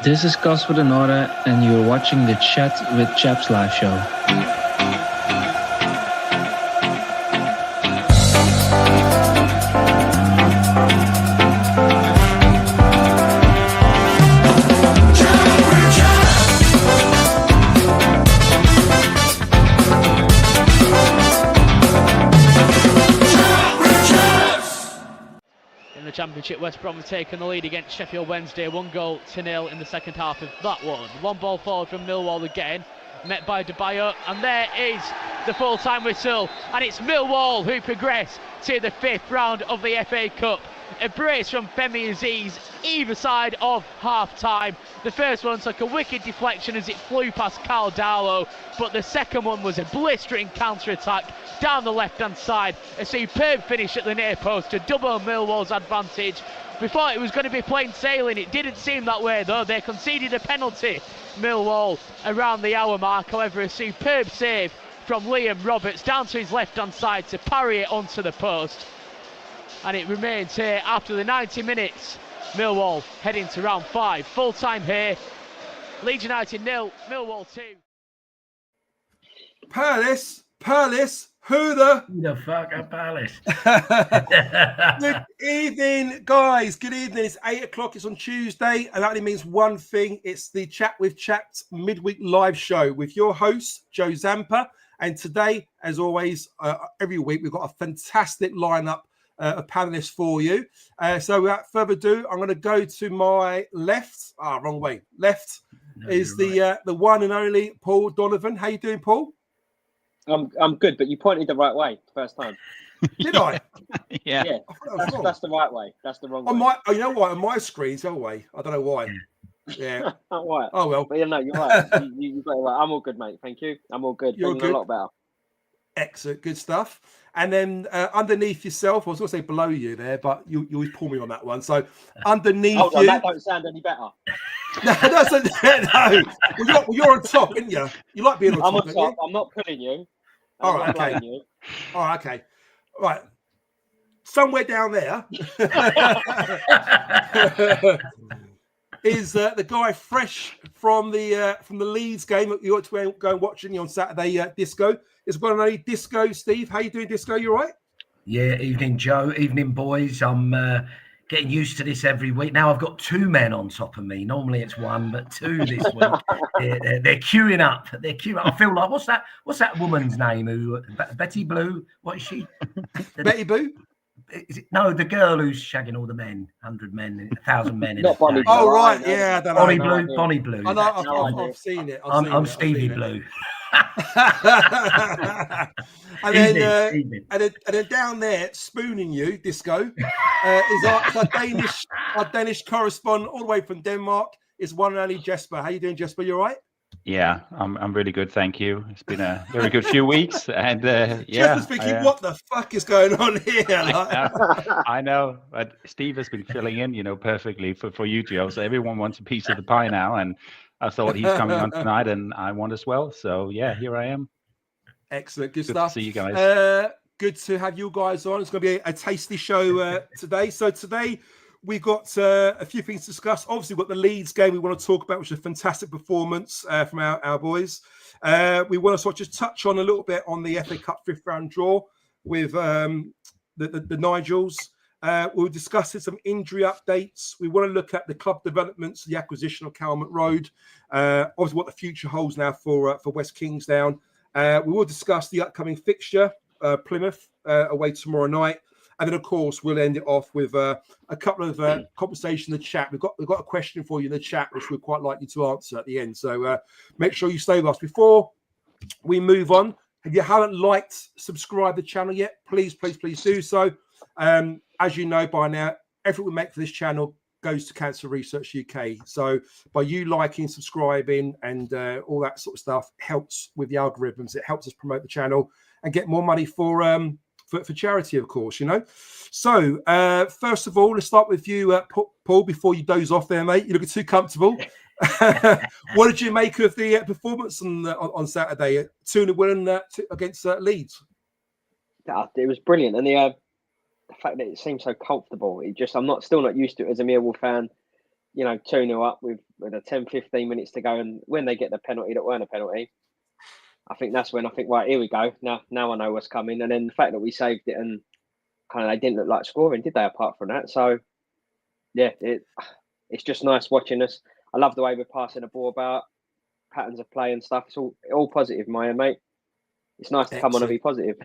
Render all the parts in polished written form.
This is Casper de Nora, and you're watching the Chat with Chaps live show. Championship, West Brom have taken the lead against Sheffield Wednesday, 1-0 in the second half of that one. One ball forward from Millwall again, met by Debayo, and there is the full-time whistle, and it's Millwall who progress to the 5th round of the FA Cup. A brace from Femi Aziz either side of half-time. The first one took a wicked deflection as it flew past Carl Darlow, but the second one was a blistering counter-attack down the left-hand side. A superb finish at the near post to double Millwall's advantage. We thought it was going to be plain sailing. It didn't seem that way though. They conceded a penalty, Millwall, around the hour mark. However, a superb save from Liam Roberts down to his left-hand side to parry it onto the post. And it remains here after the 90 minutes. Millwall heading to round 5. Full time here. Leeds United 0, Millwall 2. Palace, who the fuck are Palace? Good evening, guys. Good evening. It's 8 o'clock. It's on Tuesday, and that only means one thing. It's the Chat with Chaps midweek live show with your host, Joe Zampa. And today, as always, every week, we've got a fantastic lineup of panelists for you. So without further ado, I'm going to go to my left. Wrong way. Left is the one and only Paul Donovan. How you doing, Paul? I'm good, but you pointed the right way the first time. Did I? Yeah. That's the right way. That's the wrong way. You know what? On my screen, it's the other way. I don't know why. Yeah. Right. Oh well. But no, you're right. you got it right. I'm all good, mate. Thank you. I'm all good. You're good. A lot better. Excellent, good stuff. And then underneath yourself, I was going to say below you there, but you always pull me on that one. So underneath you, that don't sound any better. No, well, you're on top, aren't you? You like being on top. I'm on top. I'm not pulling you. All right, okay. All right, okay. Right. Somewhere down there is the guy fresh from the Leeds game that you ought to go and watch on Saturday. Disco. It's one and only Disco. Steve, how you doing, Disco? You all right? Yeah. Evening, Joe. Evening, boys. I'm getting used to this every week. Now I've got 2 men on top of me. Normally it's 1, but 2 this week. They're queuing up. I feel like what's that woman's name? Who Betty Blue? What is she? Betty Boo? Is it, no, the girl who's shagging all the men, 100 men, 1,000 men. Not Bonnie Blue. Oh right, yeah, I don't know. Bonnie Blue. I know, I've seen it. I'm Stevie Blue. And then down there, spooning you, Disco, is our Danish correspondent all the way from Denmark. Is one and only Jesper. How you doing, Jesper? You all right? Yeah, I'm really good, thank you. It's been a very good few weeks, and Jesper's thinking, what the fuck is going on here? I know, but Steve has been filling in, perfectly for you, Joe. So everyone wants a piece of the pie now, and I thought he's coming on tonight, and I want as well. So yeah, here I am. Excellent, good stuff. To see you guys. Good to have you guys on. It's going to be a tasty show today. So today we've got a few things to discuss. Obviously, we've got the Leeds game we want to talk about, which is a fantastic performance from our boys. We want to sort of just touch on a little bit on the FA Cup 5th round draw with the Nigels. We'll discuss some injury updates. We want to look at the club developments, the acquisition of Calmont Road, obviously what the future holds now for West Kingsdown. We will discuss the upcoming fixture, Plymouth away tomorrow night. And then, of course, we'll end it off with a couple of conversations in the chat. We've got a question for you in the chat, which we'd quite like you to answer at the end. So make sure you stay with us. Before we move on, if you haven't liked, subscribe the channel yet, please do so. As you know by now, everything we make for this channel goes to Cancer Research UK. So by you liking, subscribing, and all that sort of stuff helps with the algorithms. It helps us promote the channel and get more money for charity, of course, So first of all, let's start with you, Paul, before you doze off there, mate. You're looking too comfortable. What did you make of the performance on Saturday? 2-0 win against Leeds. It was brilliant, and the fact that it seemed so comfortable. I'm still not used to it as a Millwall fan. 2-0 up with a 10, 15 minutes to go, and when they get the penalty that weren't a penalty, I think that's when I think, right, here we go. Now I know what's coming. And then the fact that we saved it and kind of they didn't look like scoring, did they? Apart from that, so yeah, it's just nice watching us. I love the way we're passing the ball about, patterns of play and stuff. It's all positive, Maya, mate. It's nice to come on and be positive.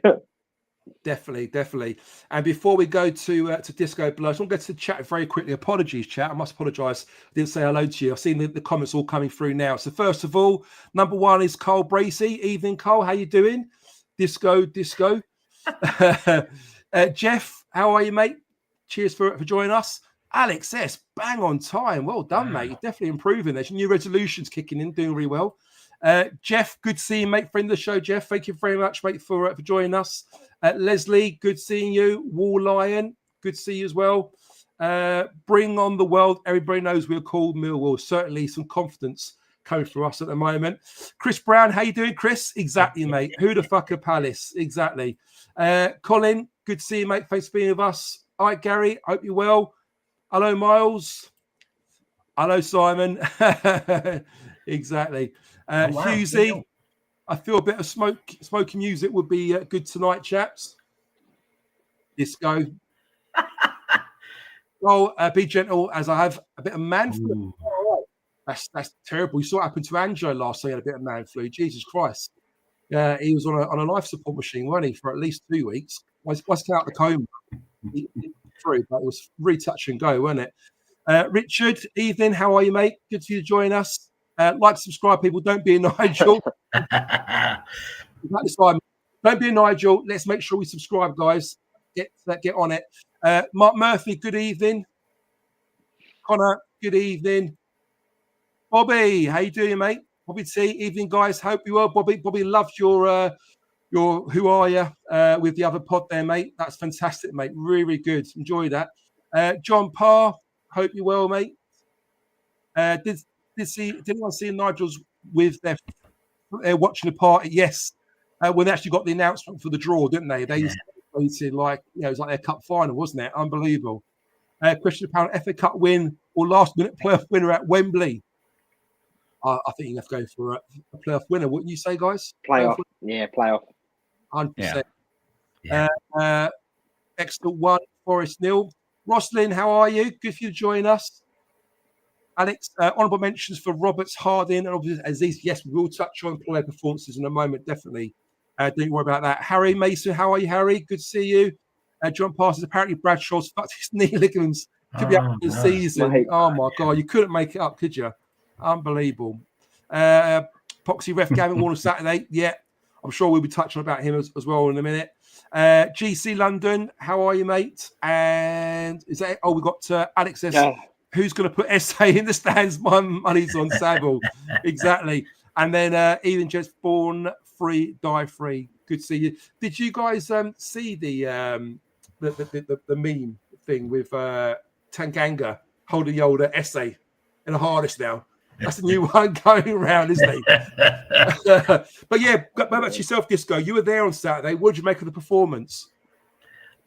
Definitely. And before we go to Disco Blood, I want to go to the chat very quickly. Apologies, chat. I must apologise. I didn't say hello to you. I've seen the comments all coming through now. So first of all, number one is Cole Bracey. Evening, Cole. How you doing? Disco. Jeff, how are you, mate? Cheers for joining us. Alex S, bang on time. Well done, mate. You're definitely improving. There's new resolutions kicking in, doing really well. Jeff, good seeing you, mate. Friend of the show, Jeff. Thank you very much, mate, for joining us. Leslie, good seeing you. Wall Lion, good to see you as well. Bring on the world. Everybody knows we're called Millwall. Certainly some confidence coming through us at the moment. Chris Brown, how you doing, Chris? Exactly, mate. Who the fuck are Palace? Exactly. Colin, good to see you, mate. Thanks for being with us. All right, Gary, hope you're well. Hello, Miles. Hello, Simon. Exactly. Husey, I feel a bit of smoky music would be good tonight, chaps. Disco. Well, be gentle as I have a bit of man flu. Oh, that's terrible. You saw what happened to Angelo last time he had a bit of man flu. Jesus Christ. Yeah, he was on a life support machine, wasn't he, for at least 2 weeks. Once he out the coma, he through, but it was really touch and go, wasn't it? Richard, evening. How are you, mate? Good to join us. Like, subscribe, people. Don't be a Nigel. Don't be a Nigel. Let's make sure we subscribe, guys. Get on it. Mark Murphy, good evening. Connor, good evening. Bobby, how you doing, mate? Bobby T, evening, guys. Hope you well. Bobby loved your Who Are You with the other pod there, mate. That's fantastic, mate. Really, really good. Enjoy that. John Parr, hope you're well, mate. Did anyone see Nigel's with their watching the party? Yes. When they actually got the announcement for the draw, didn't they? They celebrated like, it was like their cup final, wasn't it? Unbelievable. Christian Pound FA Cup win or last minute playoff winner at Wembley. I think you have to go for a playoff winner, wouldn't you say, guys? Playoff. Yeah, playoff. 100%. Excellent one, Forest nil. Roslyn, how are you? Good for you to join us. Alex, honourable mentions for Roberts, Harding, and obviously Aziz. Yes, we will touch on player performances in a moment, definitely. Don't worry about that. Harry Mason, how are you, Harry? Good to see you. John Parsons, apparently Bradshaw's fucked his knee ligaments. Could be out for the season. Mate. Oh, my God. You couldn't make it up, could you? Unbelievable. Poxy ref Gavin Warner Saturday. Yeah, I'm sure we'll be touching about him as well in a minute. GC London, how are you, mate? And is that? Oh, we got Alex S. Yeah. Who's going to put SA in the stands? My money's on Saville. Exactly. And then Ian Jets born free, die free. Good to see you. Did you guys see the meme thing with Tanganga holding the older essay in a harness now? That's a new one going around, isn't it? But yeah, go back to yourself, Disco. You were there on Saturday. What did you make of the performance?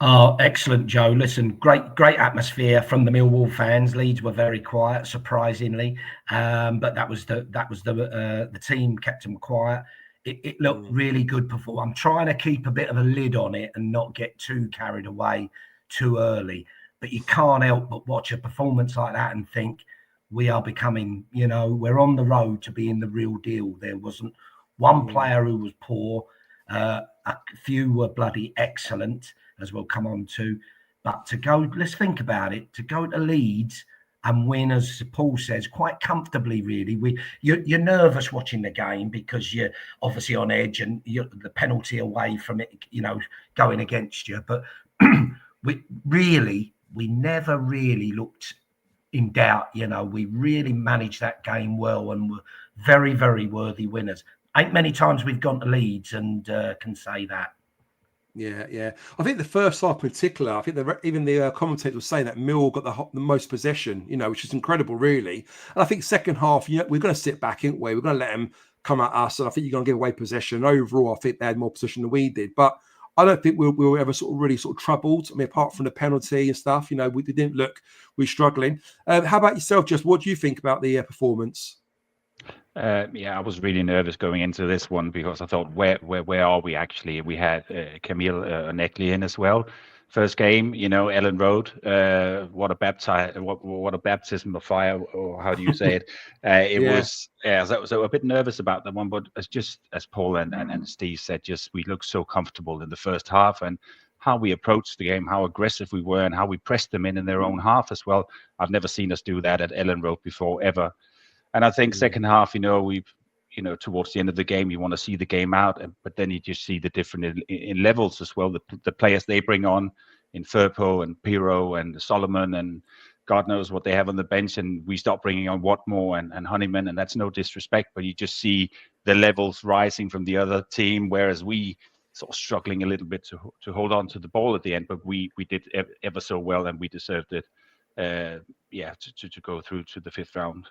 Oh, excellent, Joe. Listen, great atmosphere from the Millwall fans. Leeds were very quiet, surprisingly, but that was the team kept them quiet. It looked really good performance. I'm trying to keep a bit of a lid on it and not get too carried away too early. But you can't help but watch a performance like that and think we are becoming, we're on the road to being the real deal. There wasn't one player who was poor. A few were bloody excellent, as we'll come on to. But let's think about it, to go to Leeds and win, as Paul says, quite comfortably, really. You're nervous watching the game because you're obviously on edge and the penalty away from it, going against you. But we never really looked in doubt. We really managed that game well and were very, very worthy winners. Ain't many times we've gone to Leeds and can say that. Yeah. I think the first half in particular, I think even the commentator was saying that Mill got the most possession, which is incredible, really. And I think second half, we're going to sit back, aren't we? We're going to let them come at us. And I think you're going to give away possession. Overall, I think they had more possession than we did. But I don't think we were ever sort of really sort of troubled. I mean, apart from the penalty and stuff, we didn't look we were struggling. How about yourself, Just? What do you think about the performance? I was really nervous going into this one because I thought, where are we actually? We had Camille Neckley in as well. First game, Ellen Road. What a baptism of fire, or how do you say it? It was. So a bit nervous about that one, but as Paul and Steve said, we looked so comfortable in the first half, and how we approached the game, how aggressive we were, and how we pressed them in their own half as well. I've never seen us do that at Ellen Road before, ever. And I think second half, towards the end of the game, you want to see the game out, but then you just see the different in levels as well. The players they bring on in Firpo and Piro and Solomon and God knows what they have on the bench, and we start bringing on Watmore and Honeyman, and that's no disrespect, but you just see the levels rising from the other team, whereas we sort of struggling a little bit to hold on to the ball at the end, but we did ever so well, and we deserved it. To go through to the fifth round.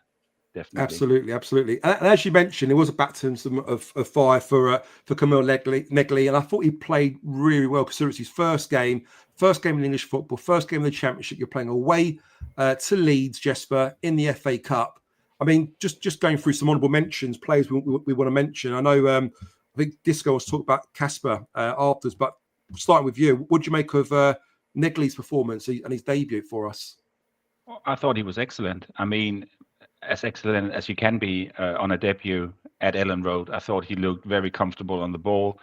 Definitely. Absolutely. And as you mentioned, it was a baptism of fire for Camille Neckley, and I thought he played really well considering it's his first game in English football, first game in the Championship. You're playing away to Leeds, Jesper, in the FA Cup. I mean, just going through some honourable mentions, players we want to mention. I know I think Disco was talking about Kasper afterwards, but starting with you, what do you make of Neckley's performance and his debut for us? I thought he was excellent. I mean, as excellent as you can be on a debut at Ellen Road. I thought he looked very comfortable on the ball.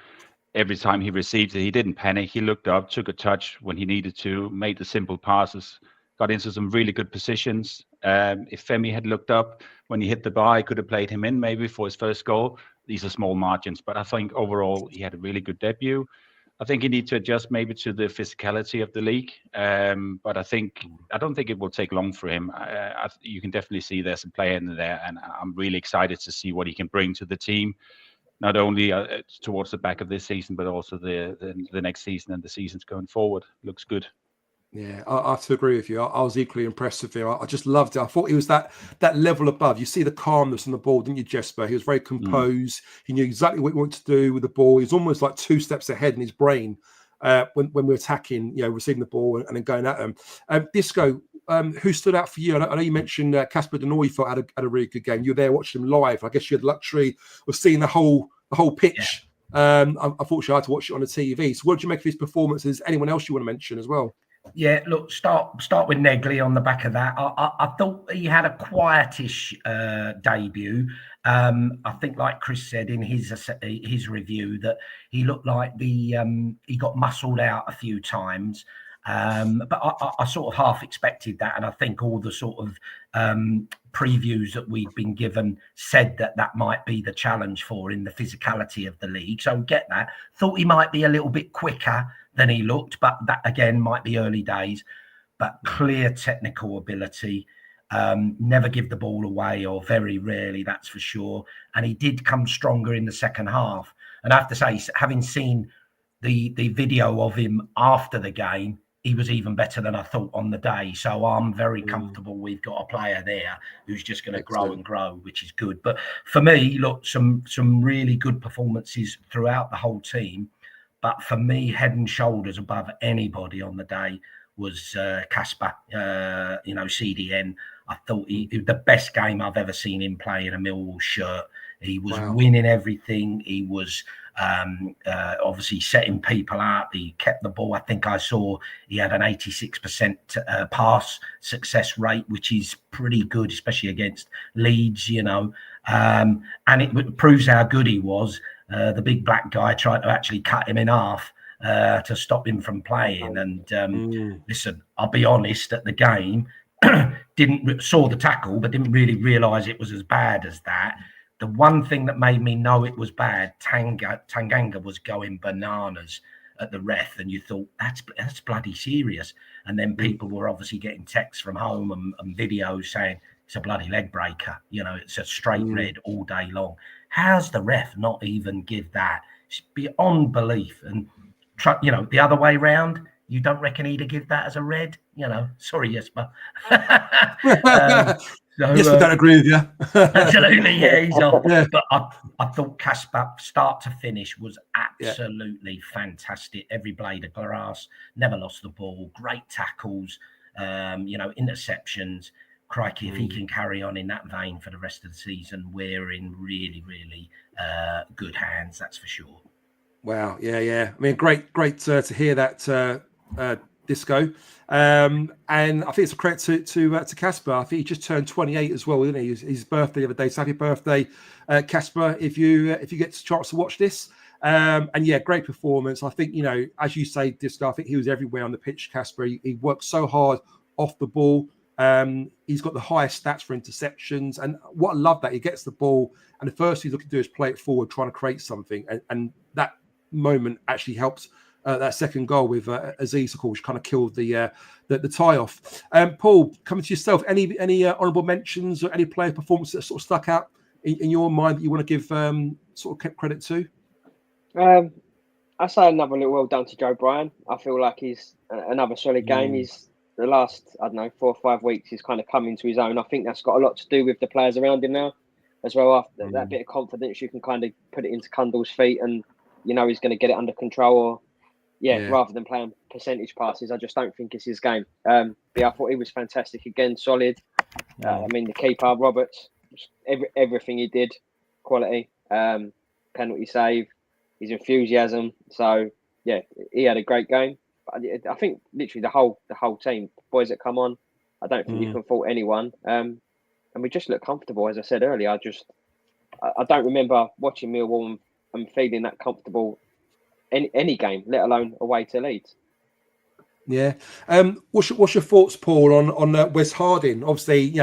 Every time he received it, he didn't panic. He looked up, took a touch when he needed to, made the simple passes, got into some really good positions. If Femi had looked up when he hit the bar, he could have played him in maybe for his first goal. These are small margins, but I think overall he had a really good debut. I think he needs to adjust maybe to the physicality of the league, but I don't think it will take long for him. You can definitely see there's a player in there, and I'm really excited to see what he can bring to the team, not only towards the back of this season, but also the next season and the seasons going forward. Looks good. Yeah, I have to agree with you. I was equally impressed with him. I just loved it. I thought he was that level above. You see the calmness on the ball, didn't you, Jesper? He was very composed. He knew exactly what he wanted to do with the ball. He was almost like 2 steps ahead in his brain when we were attacking, receiving the ball and then going at them. Disco, who stood out for you? I know you mentioned Kasper Denoy, you thought had a really good game. You were there watching him live. I guess you had the luxury of seeing the whole pitch. Yeah. Unfortunately, I had to watch it on the TV. So what did you make of his performances? Anyone else you want to mention as well? Yeah, look, start with Neckley on the back of that. I thought he had a quietish debut. I think, like Chris said in his review, that he looked like he got muscled out a few times. But I sort of half expected that, and I think all the sort of previews that we've been given said that might be the challenge for in the physicality of the league. So get that. Thought he might be a little bit quicker than he looked, but that again might be early days. But clear technical ability, never give the ball away, or very rarely, that's for sure. And he did come stronger in the second half. And I have to say, having seen the video of him after the game, he was even better than I thought on the day. So I'm very comfortable we've got a player there who's just going to grow and grow, which is good. But for me, look, some really good performances throughout the whole team. But for me, head and shoulders above anybody on the day was Kasper, CDN. I thought he the best game I've ever seen him play in a Millwall shirt. He was winning everything. He was obviously setting people up. He kept the ball. I think I saw he had an 86% pass success rate, which is pretty good, especially against Leeds, and it proves how good he was. The big black guy tried to actually cut him in half to stop him from playing. And listen, I'll be honest, at the game, saw the tackle, but didn't really realise it was as bad as that. The one thing that made me know it was bad, Tanganga was going bananas at the ref, and you thought, that's bloody serious. And then people were obviously getting texts from home and videos saying it's a bloody leg breaker. It's a straight red all day long. How's the ref not even give that? It's beyond belief. And the other way round, you don't reckon he'd have give that as a red? Sorry, Jesper. So, Yes, we don't agree with you. absolutely, yeah, he's off. Yeah. But I thought Casper, start to finish, was absolutely fantastic. Every blade of grass, never lost the ball, great tackles, interceptions. Crikey, if he can carry on in that vein for the rest of the season, we're in really, really good hands, that's for sure. Wow, yeah. I mean, great to hear that, Disco. And I think it's a credit to Casper. I think he just turned 28 as well, didn't he? His birthday the other day. So happy birthday, Casper! If you get a chance to watch this. And yeah, great performance. I think, as you say, Disco, I think he was everywhere on the pitch. Casper, he worked so hard off the ball. He's got the highest stats for interceptions, and what I love that he gets the ball, and the first thing he's looking to do is play it forward, trying to create something, and that moment actually helped that second goal with Aziz, of course, kind of killed the tie off. Paul, coming to yourself, any honourable mentions or any player performance that sort of stuck out in your mind that you want to give sort of credit to? I say another little well done to Joe Bryan. I feel like he's another solid game. He's the last, 4 or 5 weeks, he's kind of come into his own. I think that's got a lot to do with the players around him now as well. After that bit of confidence, you can kind of put it into Cundall's feet, and he's going to get it under control. Or rather than playing percentage passes, I just don't think it's his game. I thought he was fantastic again, solid. The keeper Roberts, everything he did, quality. Penalty save, his enthusiasm. So he had a great game. I think literally the whole team, boys that come on, I don't think you can fault anyone. And we just look comfortable, as I said earlier. I don't remember watching Millwall and feeling that comfortable any game, let alone away to Leeds. Yeah. What's your thoughts, Paul, on Wes Harding? Obviously,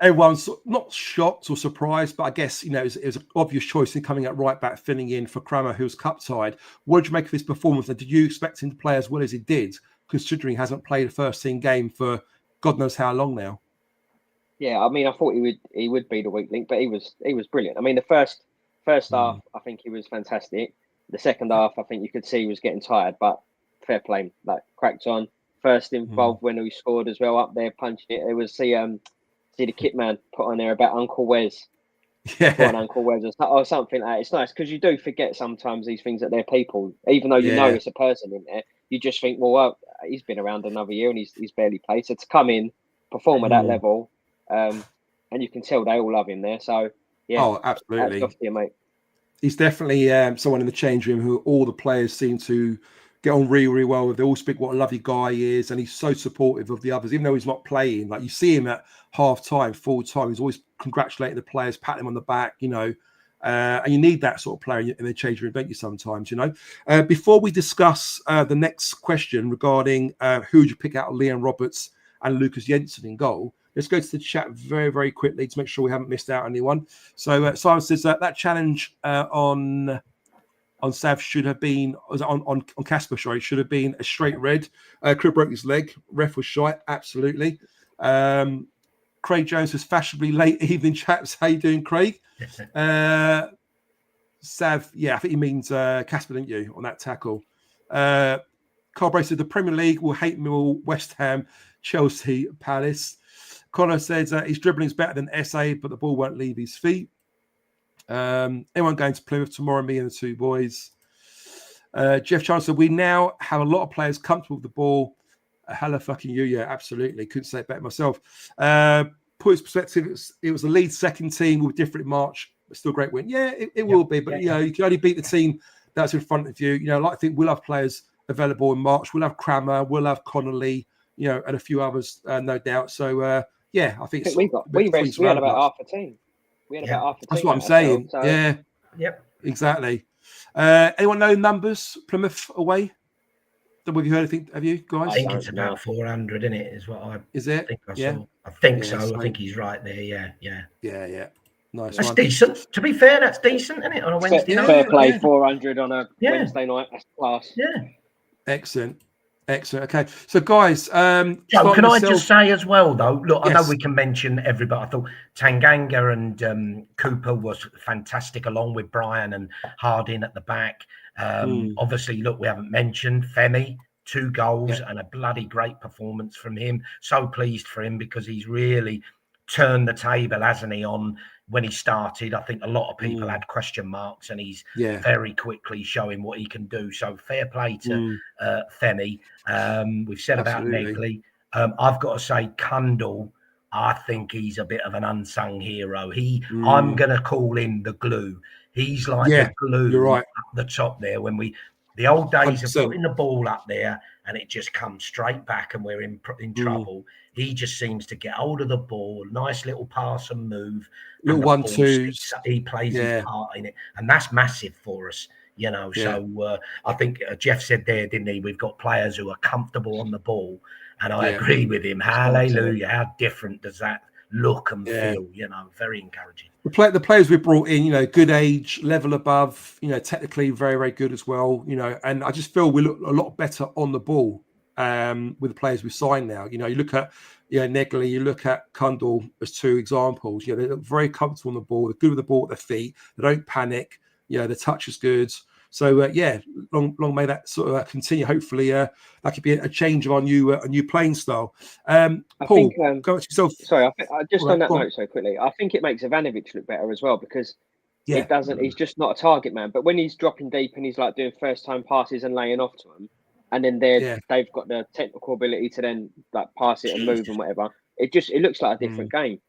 everyone's not shocked or surprised, but I guess, it was an obvious choice in coming at right back, filling in for Kramer, who's cup-tied. What did you make of his performance? And did you expect him to play as well as he did, considering he hasn't played a first-team game for God knows how long now? Yeah, I thought he would be the weak link, but he was brilliant. The first half, I think he was fantastic. The second half, I think you could see he was getting tired, but fair play, cracked on. First involved when he scored as well, up there punching it. It was see the kit man put on there about Uncle Wes. Yeah. Uncle Wes or something like that. It's nice because you do forget sometimes these things that they're people, even though you know it's a person in there. You just think, well, he's been around another year and he's barely played. So to come in, perform at that level, and you can tell they all love him there. So oh, absolutely, that's off to you, mate. He's definitely someone in the change room who all the players seem to get on really, really well with. They all speak what a lovely guy he is, and he's so supportive of the others, even though he's not playing. Like, you see him at half time, full time, he's always congratulating the players, patting them on the back, and you need that sort of player in the change room, don't you, sometimes, Before we discuss the next question regarding who would you pick out of Leon Roberts and Lucas Jensen in goal, let's go to the chat very, very quickly to make sure we haven't missed out on anyone. So Simon says that challenge on Sav should have been on Casper. Sorry, should have been a straight red. Crib broke his leg. Ref was shite. Absolutely. Craig Jones was fashionably late evening chaps. How you doing, Craig? Sav, I think he means Casper, didn't you, on that tackle? Carl Bray said the Premier League will hate Millwall, West Ham, Chelsea, Palace. Connor says his dribbling is better than SA, but the ball won't leave his feet. Anyone going to Plymouth tomorrow? Me and the two boys. Jeff Chancellor, we now have a lot of players comfortable with the ball. Hello, fucking you. Yeah, absolutely. Couldn't say it better myself. Put his perspective, it was the Leeds second team with different March, but still a great win. Yeah, it will be. But, you can only beat the team that's in front of you. I think we'll have players available in March. We'll have Kramer, we'll have Connolly, and a few others, no doubt. So, I think it's... we had about half a team. We had about half a team. That's what I'm saying. So... Yeah. Yep. Exactly. Anyone know numbers? Plymouth away? Have you heard anything? Have you guys? I think it's about 400, isn't it? Is what I think I saw. I think so. I think he's right there. Yeah. Nice. That's decent. To be fair, that's decent, isn't it? On a Wednesday night. Fair play, 400 on a Wednesday night. That's class. Yeah. Excellent. Okay. So, guys, Joe, can I just say as well, though? Look, yes. I know we can mention everybody. I thought Tanganga and Cooper was fantastic, along with Brian and Harding at the back. Obviously, look, we haven't mentioned Femi, 2 goals and a bloody great performance from him. So pleased for him because he's really turned the table, hasn't he? On when he started, I think a lot of people had question marks, and he's very quickly showing what he can do. So fair play to Femi. We've said about Negley. I've got to say, Kundal, I think he's a bit of an unsung hero. I'm going to call him the glue. He's like the glue up the top there. The old days 100%. Of putting the ball up there and it just comes straight back and we're in trouble. He just seems to get hold of the ball, nice little pass and move. Little 1-2s. He plays his part in it. And that's massive for us, you know. So I think Jeff said there, didn't he? We've got players who are comfortable on the ball. And I agree with him. Hallelujah. How different does that look and feel? You know, very encouraging. The players we brought in, you know, good age, level above, you know, technically very, very good as well, you know, and I just feel we look a lot better on the ball with the players we signed now. You know, you look at, Negley, you look at Kundal as two examples. You know, they look very comfortable on the ball. They're good with the ball at their feet. They don't panic. You know, the touch is good. So long may that sort of continue. Hopefully, that could be a change of our new playing style. Paul, go at yourself. Sorry, I just on that note so quickly. I think it makes Ivanovic look better as well because it doesn't. He's just not a target man. But when he's dropping deep and he's like doing first time passes and laying off to him, and then they've got the technical ability to then like pass it and move and whatever. It looks like a different game.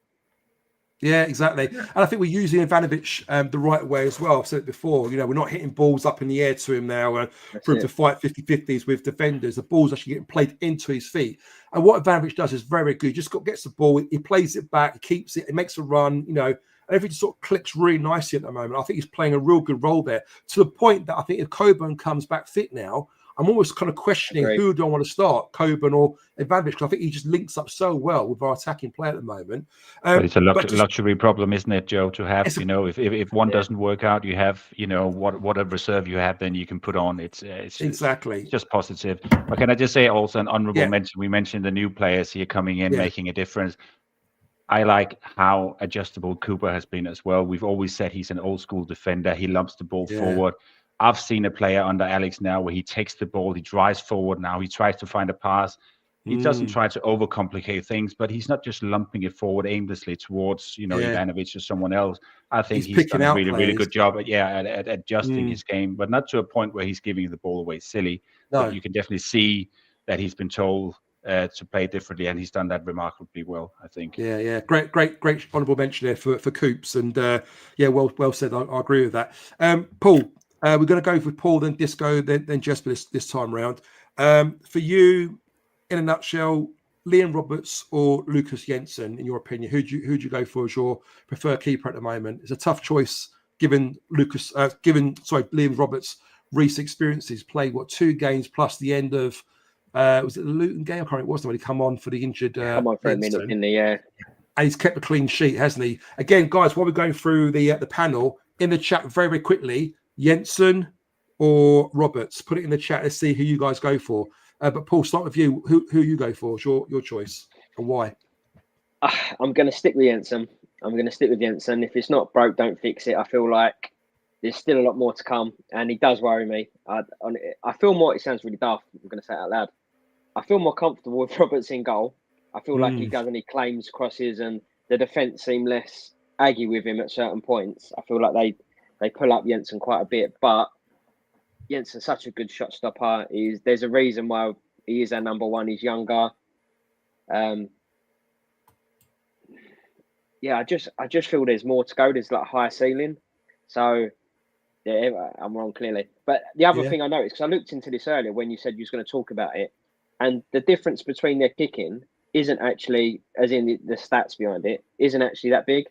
Yeah, exactly. And I think we're using Ivanovic the right way as well. I've said it before, you know, we're not hitting balls up in the air to him now for him to fight 50-50s with defenders. The ball's actually getting played into his feet. And what Ivanovic does is very, very good. He just gets the ball, he plays it back, he keeps it, he makes a run, you know, and everything sort of clicks really nicely at the moment. I think he's playing a real good role there to the point that I think if Coburn comes back fit now, I'm almost kind of questioning who do I want to start, Coburn or Ivanovic, because I think he just links up so well with our attacking play at the moment. But it's a luxury problem, isn't it, Joe, to have, you know, if one doesn't work out, you have, you know, what a reserve you have, then you can put on. It's exactly just positive. But can I just say also an honourable mention? We mentioned the new players here coming in, making a difference. I like how adjustable Cooper has been as well. We've always said he's an old school defender. He lumps the ball forward. I've seen a player under Alex now where he takes the ball, he drives forward now, he tries to find a pass. He doesn't try to overcomplicate things, but he's not just lumping it forward aimlessly towards, you know, Ivanovic or someone else. I think he's done a really good job at adjusting his game, but not to a point where he's giving the ball away silly. No. But you can definitely see that he's been told to play differently, and he's done that remarkably well, I think. Yeah. Great honourable mention there for Coops, and well said. I agree with that. Paul, we're going to go with Paul, then Disco, then Jesper this time round. For you, in a nutshell, Liam Roberts or Lucas Jensen, in your opinion, who'd you go for as your preferred keeper at the moment? It's a tough choice given Liam Roberts' recent experiences. Played 2 games plus the end of was it the Luton game? I can't remember. It wasn't when he come on for the injured. Come on for a minute in the and he's kept a clean sheet, hasn't he? Again, guys, while we're going through the panel in the chat, very very quickly, Jensen or Roberts, put it in the chat. Let's see who you guys go for. But Paul, start with you. Who you go for? It's your choice, and why? I'm going to stick with Jensen. If it's not broke, don't fix it. I feel like there's still a lot more to come, and he does worry me. I feel more. It sounds really daft. I'm going to say it out loud. I feel more comfortable with Roberts in goal. I feel like he does any claims, crosses, and the defence seem less aggy with him at certain points. I feel like they pull up Jensen quite a bit, but Jensen's such a good shot stopper. There's a reason why he is our number one. He's younger. I just feel there's more to go. There's like a higher ceiling. So yeah, I'm wrong clearly. But the other thing I noticed, because I looked into this earlier when you said you was going to talk about it, and the difference between their kicking isn't actually, as in the stats behind it, isn't actually that big.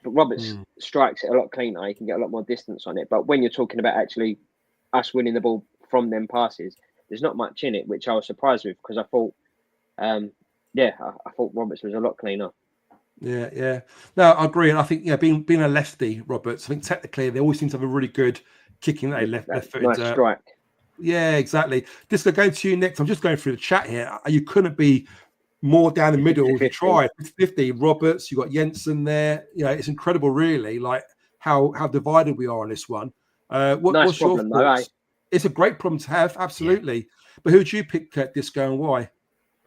But Roberts strikes it a lot cleaner. He can get a lot more distance on it. But when you're talking about actually us winning the ball from them passes, there's not much in it, which I was surprised with, because I thought, I thought Roberts was a lot cleaner. Yeah. No, I agree. And I think, being a lefty, Roberts, I think technically they always seem to have a really good kicking left-footed. Nice strike. Yeah, exactly. Just going to you next. I'm just going through the chat here. You couldn't be more down the middle. You try 50. Roberts, you got Jensen there. It's incredible, really, like how divided we are on this one. What's problem, your thoughts? It's a great problem to have, absolutely. Yeah. But who do you pick, Disco, and why?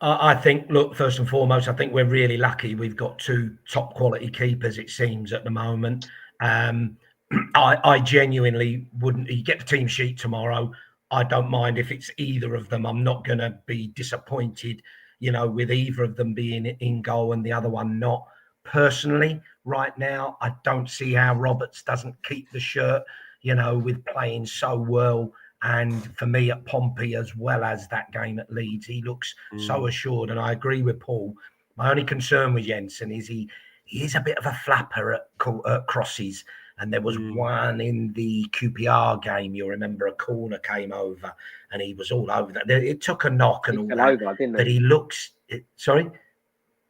I think, look, first and foremost, I think we're really lucky. We've got two top quality keepers, it seems, at the moment. I genuinely wouldn't. You get the team sheet tomorrow. I don't mind if it's either of them. I'm not going to be disappointed, with either of them being in goal and the other one not. Personally, right now, I don't see how Roberts doesn't keep the shirt, with playing so well. And for me at Pompey, as well as that game at Leeds, he looks so assured. And I agree with Paul. My only concern with Jensen is he is a bit of a flapper at crosses. And there was one in the QPR game. You remember a corner came over and he was all over that. It took a knock and all fell that. over, didn't but he looks. Sorry?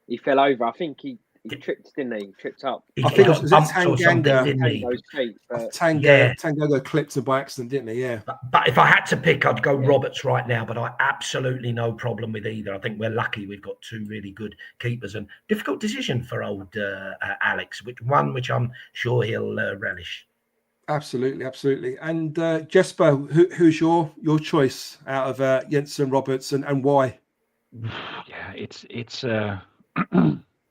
He fell over. I think he tripped, didn't he? Tripped up. I think it was Tanganga. Yeah. Tanganga clipped him by accident, didn't he? Yeah. But if I had to pick, I'd go Roberts right now. But I absolutely no problem with either. I think we're lucky we've got two really good keepers, and difficult decision for old Alex, which I'm sure he'll relish. Absolutely. And Jesper, who's your choice out of Jensen, Roberts, and why? Yeah, it's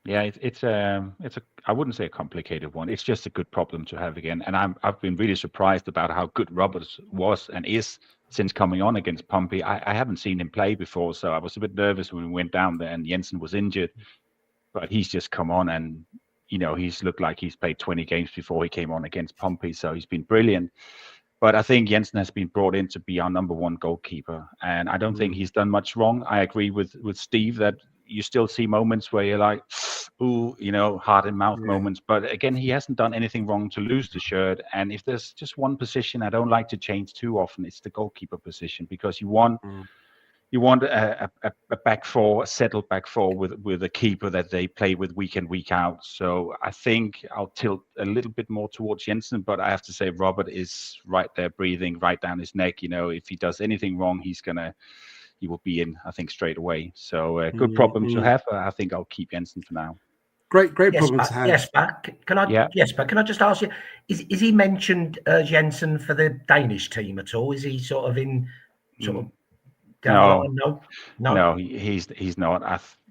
yeah, it's I wouldn't say a complicated one. It's just a good problem to have again. And I've been really surprised about how good Roberts was and is since coming on against Pompey. I haven't seen him play before, so I was a bit nervous when we went down there and Jensen was injured. But he's just come on and he's looked like he's played 20 games before he came on against Pompey, so he's been brilliant. But I think Jensen has been brought in to be our number one goalkeeper, and I don't think he's done much wrong. I agree with Steve that you still see moments where you're like, ooh, heart in mouth moments. But again, he hasn't done anything wrong to lose the shirt. And if there's just one position I don't like to change too often, it's the goalkeeper position, because you want a back four, a settled back four with a keeper that they play with week in, week out. So I think I'll tilt a little bit more towards Jensen, but I have to say Robert is right there breathing right down his neck. If he does anything wrong, he will be in, I think, straight away. So good problem to have. I think I'll keep Jensen for now. Great problem to have. Yes, but can I just ask you, is he mentioned Jensen for the Danish team at all? Is he sort of in sort of No, he's not.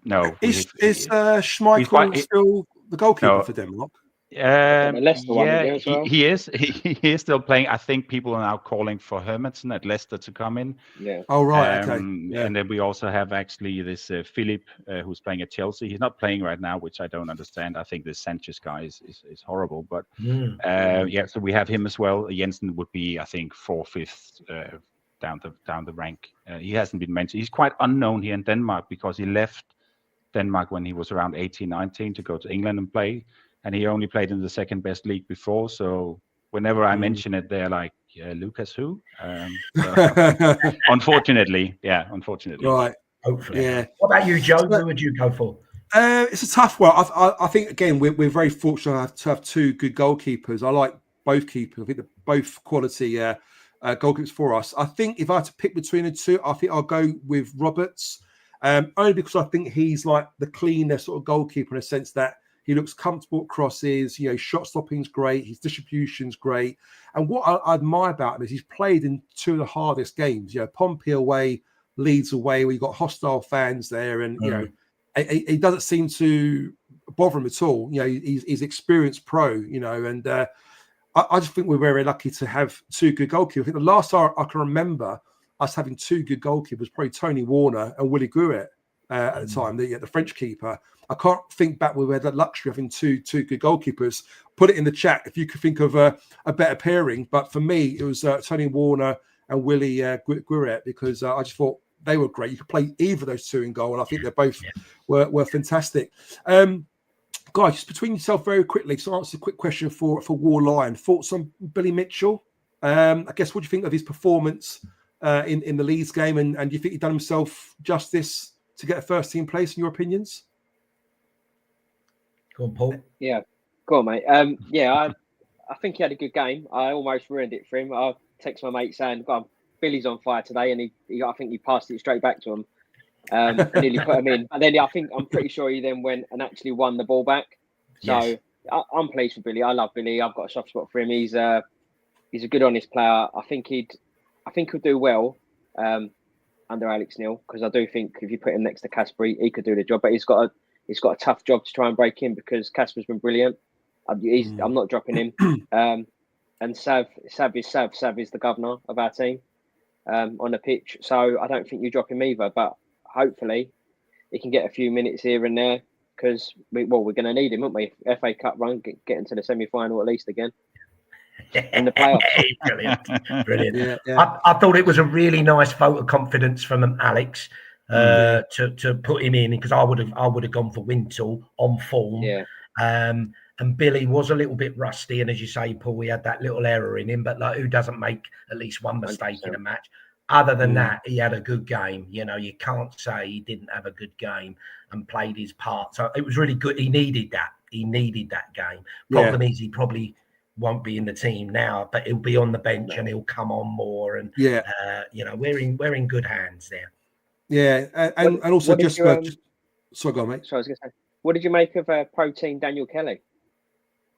No. Is Schmeichel still the goalkeeper for Denmark? He is. He is still playing. I think people are now calling for Hermansen at Leicester to come in. Yeah. Oh right. Okay. Yeah. And then we also have actually this Philip who's playing at Chelsea. He's not playing right now, which I don't understand. I think this Sanchez guy is horrible. But so we have him as well. Jensen would be, I think, 4th, 5th. Down the rank. He hasn't been mentioned. He's quite unknown here in Denmark because he left Denmark when he was around 18, 19 to go to England and play. And he only played in the second best league before. So whenever I mention it, they're like, Lucas who? Unfortunately. Right. Hopefully. Yeah. What about you, Joe? Who would you go for? It's a tough one. I think, again, we're very fortunate to have two good goalkeepers. I like both keepers. I think they're both quality goalkeepers for us. I think if I had to pick between the two, I think I'll go with Roberts, only because I think he's like the cleaner sort of goalkeeper in a sense that he looks comfortable at crosses. Shot stopping's great, his distribution's great, and what I admire about him is he's played in two of the hardest games. Pompey away, Leeds away, where you've got hostile fans there, and he doesn't seem to bother him at all. He's experienced pro. And I just think we're very lucky to have two good goalkeepers. I think the last time I can remember us having two good goalkeepers, probably Tony Warner and Willy Gruet at the time, the French keeper. I can't think back when we had that luxury of having two good goalkeepers. Put it in the chat if you could think of a better pairing. But for me, it was Tony Warner and Willy Gruet, because I just thought they were great. You could play either of those two in goal, and I think they both were fantastic. Guys, just between yourself very quickly, so answer a quick question for War Lion. Thoughts on Billy Mitchell? I guess, what do you think of his performance in the Leeds game? And do you think he done himself justice to get a first team place, in your opinions? Go on, Paul. Yeah, go on, mate. I think he had a good game. I almost ruined it for him. I text my mate saying, "God, Billy's on fire today," and I think he passed it straight back to him. And nearly put him in, and then I'm pretty sure he then went and actually won the ball back. So I'm pleased with Billy. I love Billy. I've got a soft spot for him. He's a good, honest player. I think he'll do well. under Alex Neil, because I do think if you put him next to Casper, he could do the job. But he's got a tough job to try and break in, because Casper's been brilliant. I'm not dropping him. And Sav is the governor of our team on the pitch. So I don't think you drop him either. But hopefully he can get a few minutes here and there, because we're going to need him, aren't we? FA Cup run, get into the semi-final at least again. In the playoffs. Brilliant. Yeah. I thought it was a really nice vote of confidence from Alex to put him in, because I would have gone for Wintle on form. Yeah. And Billy was a little bit rusty, and as you say, Paul, we had that little error in him. But like, who doesn't make at least one mistake 100%. In a match? Other than that, he had a good game. You know, you can't say he didn't have a good game and played his part. So it was really good. He needed that. He needed that game. Problem is, he probably won't be in the team now, but he'll be on the bench and he'll come on more. And you know, we're in good hands there. Yeah, and also just sorry, go on, mate. Sorry, I was going to say, what did you make of Protein Daniel Kelly?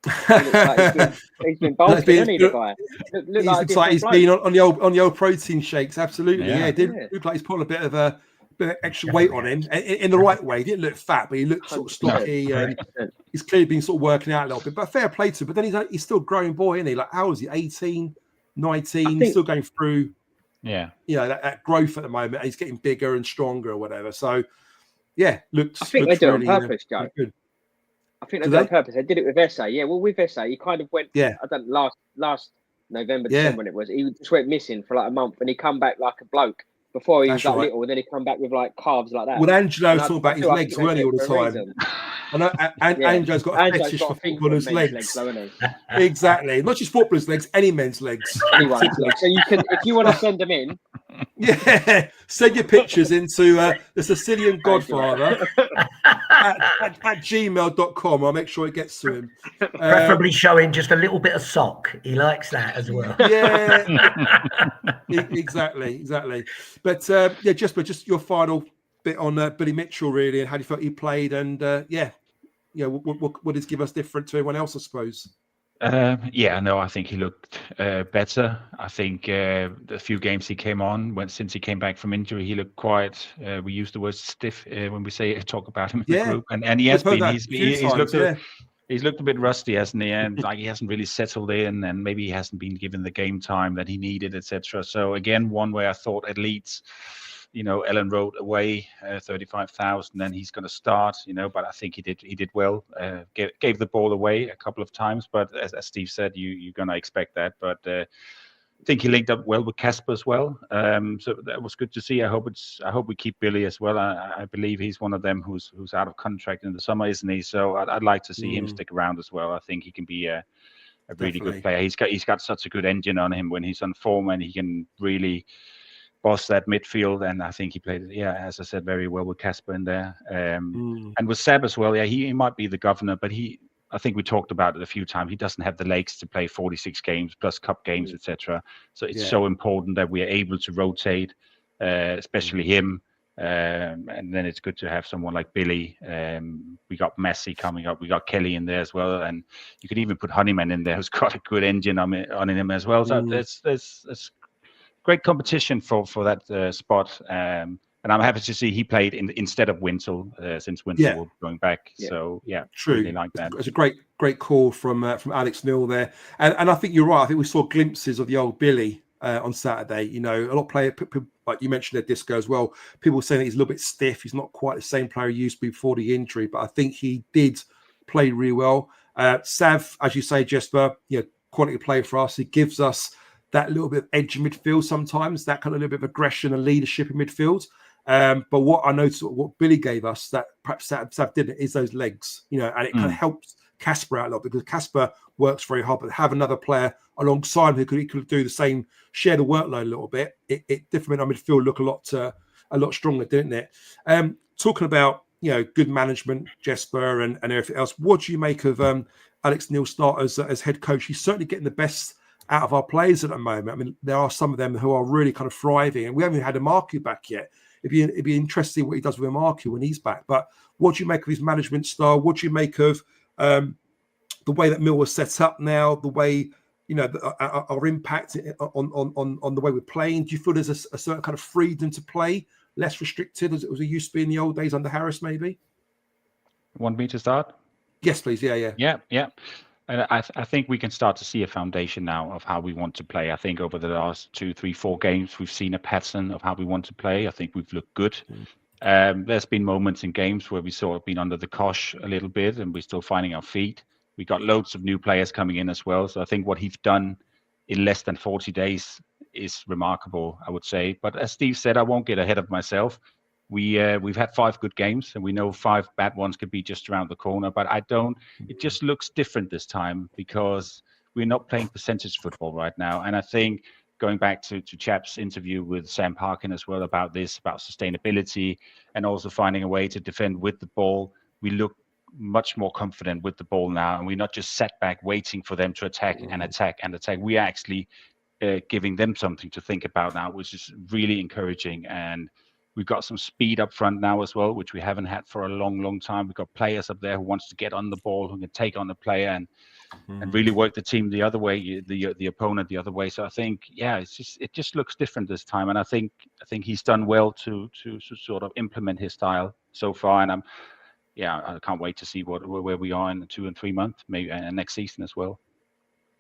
He looks like he's been bolted, hasn't he, the guy? Looks like he's been on the old protein shakes. Absolutely, yeah. It did look like he's put a bit of extra weight on him in the right way. He didn't look fat, but he looked sort of stocky. He's clearly been sort of working out a little bit. But fair play to him. But then he's still a growing boy, isn't he? Like, how old is he? 18, 19, still going through. Yeah, you know, that growth at the moment. He's getting bigger and stronger or whatever. So, yeah, looks. I think they do it on purpose, Joe. Good. I think they did it on purpose. They did it with SA. Yeah, well, with SA, he kind of went. Yeah. I don't last November, December when it was. He just went missing for like a month, and he come back like a bloke. Before he was like little, and then he come back with like calves like that. Well, Angelo talking about his legs, weren't he, all the time? I know, Angelo's got a fetish for footballers' legs. Exactly, not just footballers' legs, any men's legs. Anyone's legs. So you can, if you want to send them in. Yeah, send your pictures into the Sicilian Godfather at gmail.com. I'll make sure it gets to him. Preferably showing just a little bit of sock. He likes that as well. Yeah, exactly. But just your final bit on Billy Mitchell, really, and how do you felt he played, and what does give us different to everyone else, I suppose. I think he looked better. I think the few games he came on since he came back from injury, he looked quite. We use the word stiff when we talk about him in the group, and he has been. He's looked a bit rusty, hasn't he? And like, he hasn't really settled in, and maybe he hasn't been given the game time that he needed, etc. So again, one way I thought at Leeds, you know, Ellen Road away, 35,000, and he's going to start, you know. But I think he did well. Gave the ball away a couple of times, but as Steve said, you're going to expect that. But I think he linked up well with Casper as well. So that was good to see. I hope we keep Billy as well. I believe he's one of them who's out of contract in the summer, isn't he? So I'd like to see him stick around as well. I think he can be a really good player. He's got such a good engine on him when he's on form, and he can really boss that midfield. And I think he played, as I said, very well with Casper in there. And with Seb as well. Yeah, he might be the governor, but I think we talked about it a few times. He doesn't have the legs to play 46 games plus cup games, etc. So it's so important that we are able to rotate, especially him. And then it's good to have someone like Billy. We got Messi coming up. We got Kelly in there as well, and you could even put Honeyman in there, who's got a good engine on him as well. So there's great competition for that spot. And I'm happy to see he played instead of Wintle, since Wintle will be going back. Yeah. So true. Really like that. It's a great call from Alex Neil there, and I think you're right. I think we saw glimpses of the old Billy on Saturday. You know, a lot of players, like you mentioned, their Disco as well. People saying that he's a little bit stiff. He's not quite the same player he used to be before the injury, but I think he did play really well. Sav, as you say, Jesper, quality player for us. He gives us that little bit of edge in midfield sometimes, that kind of little bit of aggression and leadership in midfield. But what I noticed, what Billy gave us that perhaps Sav didn't, is those legs, and it kind of helped Casper out a lot, because Casper works very hard, but have another player alongside him who could do the same, share the workload a little bit. It definitely made our midfield look a lot stronger, didn't it? Talking about good management, Jesper, and everything else. What do you make of Alex Neil start as head coach? He's certainly getting the best out of our players at the moment. I mean, there are some of them who are really kind of thriving, and we haven't had a Marku back yet. It'd be interesting what he does with Marku when he's back. But what do you make of his management style? What do you make of the way that Millwall is set up now? The way our impact on the way we're playing? Do you feel there's a certain kind of freedom to play, less restricted as it used to be in the old days under Harris, maybe? Want me to start? Yes, please. Yeah. And I think we can start to see a foundation now of how we want to play. I think over the last 2, 3, 4 games, we've seen a pattern of how we want to play. I think we've looked good. There's been moments in games where we sort of been under the cosh a little bit, and we're still finding our feet. We got loads of new players coming in as well. So I think what he's done in less than 40 days is remarkable, I would say. But as Steve said, I won't get ahead of myself. We've had 5 good games, and we know 5 bad ones could be just around the corner. But it just looks different this time because we're not playing percentage football right now. And I think going back to Chap's interview with Sam Parkin as well about sustainability and also finding a way to defend with the ball, we look much more confident with the ball now, and we're not just sat back waiting for them to attack and attack and attack. We are actually giving them something to think about now, which is really encouraging. And we've got some speed up front now as well, which we haven't had for a long, long time. We've got players up there who wants to get on the ball, who can take on the player and really work the team the other way, the opponent the other way. So I think, it just looks different this time. And I think he's done well to sort of implement his style so far. And I can't wait to see where we are in 2 and 3 months, maybe, and next season as well.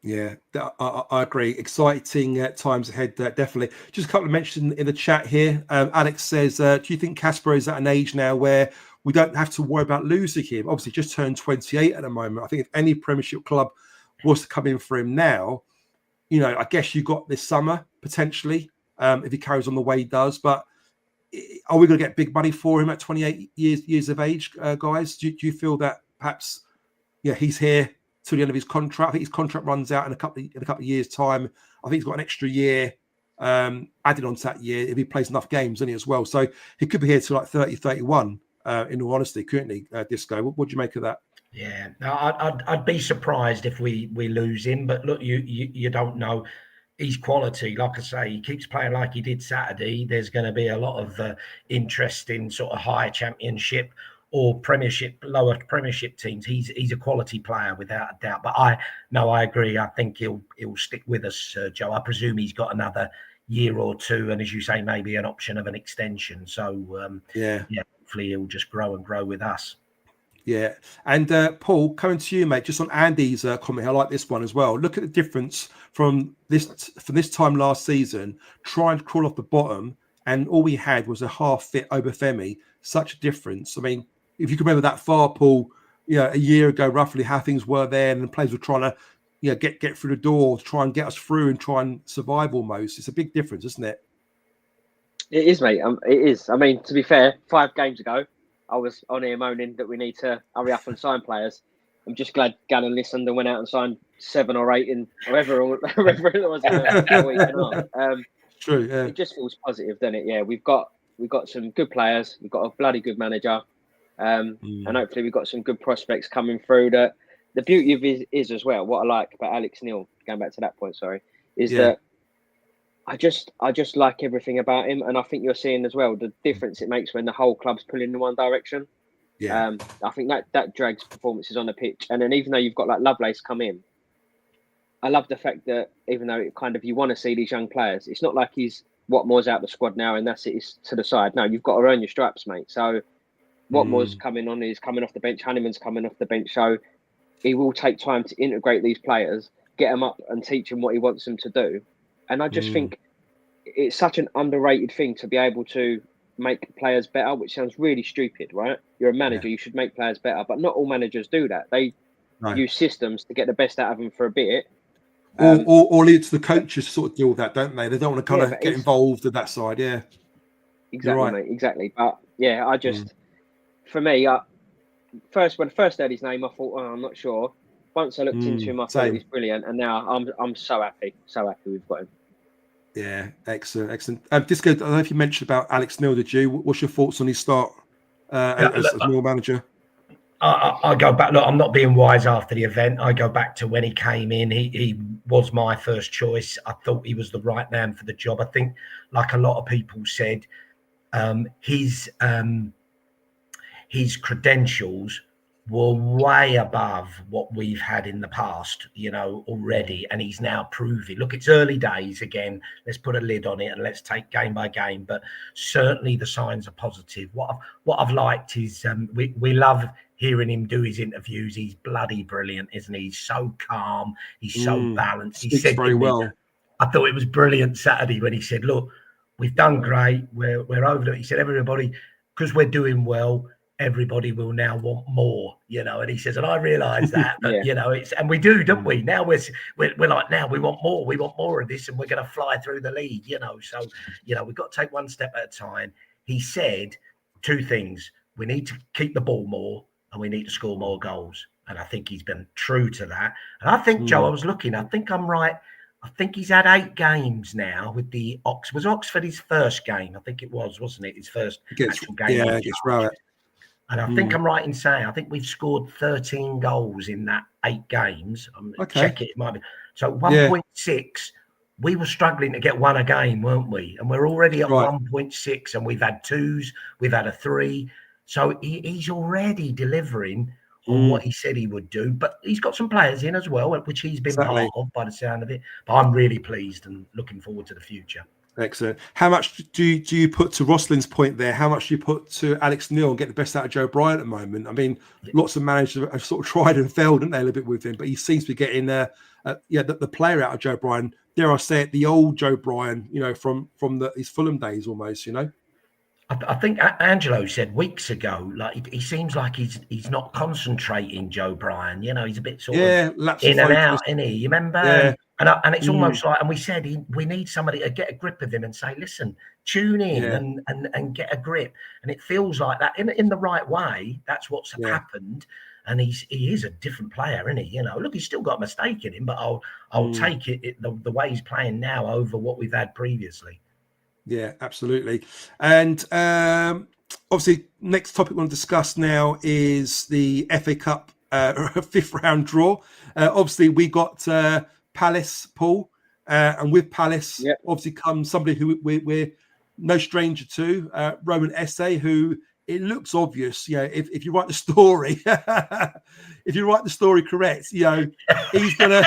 Yeah, I agree. Exciting times ahead, definitely. Just a couple of mentions in the chat here. Alex says, do you think Kasper is at an age now where we don't have to worry about losing him? Obviously, just turned 28 at the moment. I think if any Premiership club was to come in for him now, I guess you got this summer, potentially, if he carries on the way he does. But are we going to get big money for him at 28 years of age, guys? Do you feel that perhaps, he's here to the end of his contract? I think his contract runs out in a couple of years' time. I think he's got an extra year added on to that year if he plays enough games, doesn't he, as well? So he could be here to like 30, 31, in all honesty, couldn't he, Disco? What do you make of that? Yeah, I'd be surprised if we lose him. But look, you don't know. He's quality. Like I say, he keeps playing like he did Saturday. There's going to be a lot of interest in sort of higher Championship or lower Premiership teams. He's a quality player without a doubt. But I agree. I think he'll stick with us, Joe. I presume he's got another year or two, and as you say, maybe an option of an extension. So hopefully he'll just grow and grow with us. Yeah, and Paul, coming to you, mate, just on Andy's comment, I like this one as well. Look at the difference from this time last season, trying to crawl off the bottom, and all we had was a half-fit Obafemi. Such a difference. I mean, if you can remember that far, Paul, a year ago, roughly, how things were there, and the players were trying to, get through the door, try and get us through and try and survive almost. It's a big difference, isn't it? It is, mate. It is. I mean, to be fair, 5 games ago, I was on here moaning that we need to hurry up and sign players. I'm just glad Gallon listened and went out and signed 7 or 8 in whoever it was in a week and a half. True. Yeah. It just feels positive, doesn't it? Yeah, we've got some good players. We've got a bloody good manager, and hopefully we've got some good prospects coming through. That the beauty of it is as well. What I like about Alex Neil, going back to that point, is that I just like everything about him, and I think you're seeing as well the difference it makes when the whole club's pulling in one direction. Yeah, I think that drags performances on the pitch, and then even though you've got like Lovelace come in, I love the fact that even though it kind of you want to see these young players, it's not like he's Watmore's out the squad now and that's it, it's to the side. No, you've got to earn your stripes, mate. So Watmore's coming off the bench, Honeyman's coming off the bench, so he will take time to integrate these players, get them up and teach them what he wants them to do. And I just think it's such an underrated thing to be able to make players better, which sounds really stupid, right? You're a manager, you should make players better, but not all managers do that. They use systems to get the best out of them for a bit. Or leave it to the coaches to sort of deal with that, don't they? They don't want to kind of get involved at that side, Exactly, right. mate, exactly. But yeah, I just, for me, when I first heard his name, I thought, I'm not sure. Once I looked into him, I thought he was brilliant, and now I'm so happy we've got him. Yeah, excellent. Disco, I don't know if you mentioned about Alex Neil, did you? What's your thoughts on his start as Mill manager? I go back. Look, I'm not being wise after the event. I go back to when he came in. He was my first choice. I thought he was the right man for the job. I think, like a lot of people said, his credentials were way above what we've had in the past, already. And he's now proving, look, it's early days again. Let's put a lid on it and let's take game by game. But certainly the signs are positive. What I've liked is we love hearing him do his interviews. He's bloody brilliant, isn't he? He's so calm. He's so balanced. He Speaks said very well. I thought it was brilliant Saturday when he said, look, we've done great. We're over it. He said, everybody, because we're doing well, everybody will now want more, and he says, and I realise that, but it's, and we do, don't we? Now we're like, now we want more of this, and we're going to fly through the league, So, we've got to take one step at a time. He said 2 things: we need to keep the ball more, and we need to score more goals. And I think he's been true to that. And I think, Joe, I was looking, I think I'm right. I think he's had 8 games now with the Was Oxford his first game? I think it was, wasn't it? His first actual game. Yeah, against Rowett. And I think I'm right in saying, I think we've scored 13 goals in that 8 games. Check it might be. So 1.6, we were struggling to get 1 a game, weren't we? And we're already at 1.6, and we've had 2s, we've had a 3. So he's already delivering on what he said he would do. But he's got some players in as well, which he's been part of by the sound of it. But I'm really pleased and looking forward to the future. Excellent. How much do you put to Roslyn's point there? How much do you put to Alex Neil and get the best out of Joe Bryan at the moment? I mean, lots of managers have sort of tried and failed, haven't they, a little bit with him? But he seems to be getting the player out of Joe Bryan. Dare I say it, the old Joe Bryan, from his Fulham days almost, I think Angelo said weeks ago, like he seems like he's not concentrating, Joe Bryan. He's a bit sort of in and out, isn't he? You remember? Yeah. And it's almost like, and we said we need somebody to get a grip of him and say, listen, tune in and get a grip. And it feels like that in the right way. That's what's happened. And he is a different player, isn't he? Look, he's still got a mistake in him, but I'll take it the way he's playing now over what we've had previously. Yeah, absolutely. And obviously, next topic we want to discuss now is the FA Cup 5th round draw. Obviously, we got Palace, Paul, and with Palace, obviously comes somebody who we're no stranger to, Roman Esse, who it looks obvious, if you write the story, if you write the story correct, he's gonna.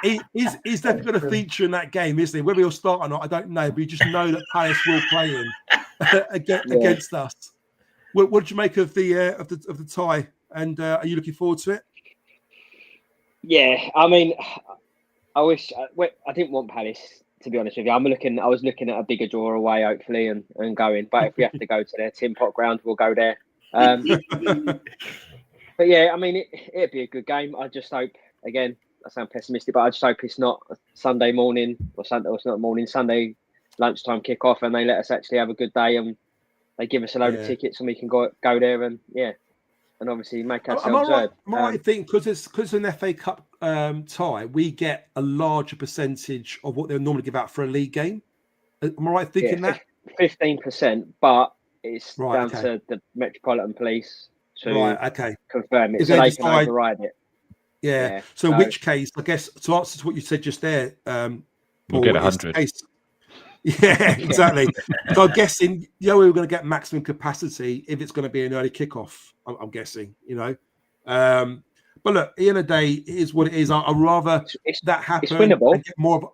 He's definitely going to feature in that game, isn't he? Whether he'll start or not, I don't know. But you just know that Palace will play him against us. What did you make of the tie? And are you looking forward to it? Yeah, I mean, I didn't want Palace, to be honest with you. I was looking at a bigger draw away, hopefully, and going. But if we have to go to their Tin Pot ground, we'll go there. But yeah, I mean, it'd be a good game. I just hope, again, I sound pessimistic, but I just hope it's not Sunday morning Sunday lunchtime kick-off, and they let us actually have a good day, and they give us a load of tickets, and we can go there and and obviously make ourselves heard. Am I right? Think because it's an FA Cup tie, we get a larger percentage of what they'll normally give out for a league game. Am I right thinking that? 15%, but it's down to the Metropolitan Police to confirm it, so they can override it. Yeah. So in which case, I guess, to answer to what you said just there, Paul, we'll get 100. Yeah, exactly. So I'm guessing, we're going to get maximum capacity if it's going to be an early kickoff. I'm guessing, But look, at the end of the day, it is what it is. I'd rather that happen. It's winnable. And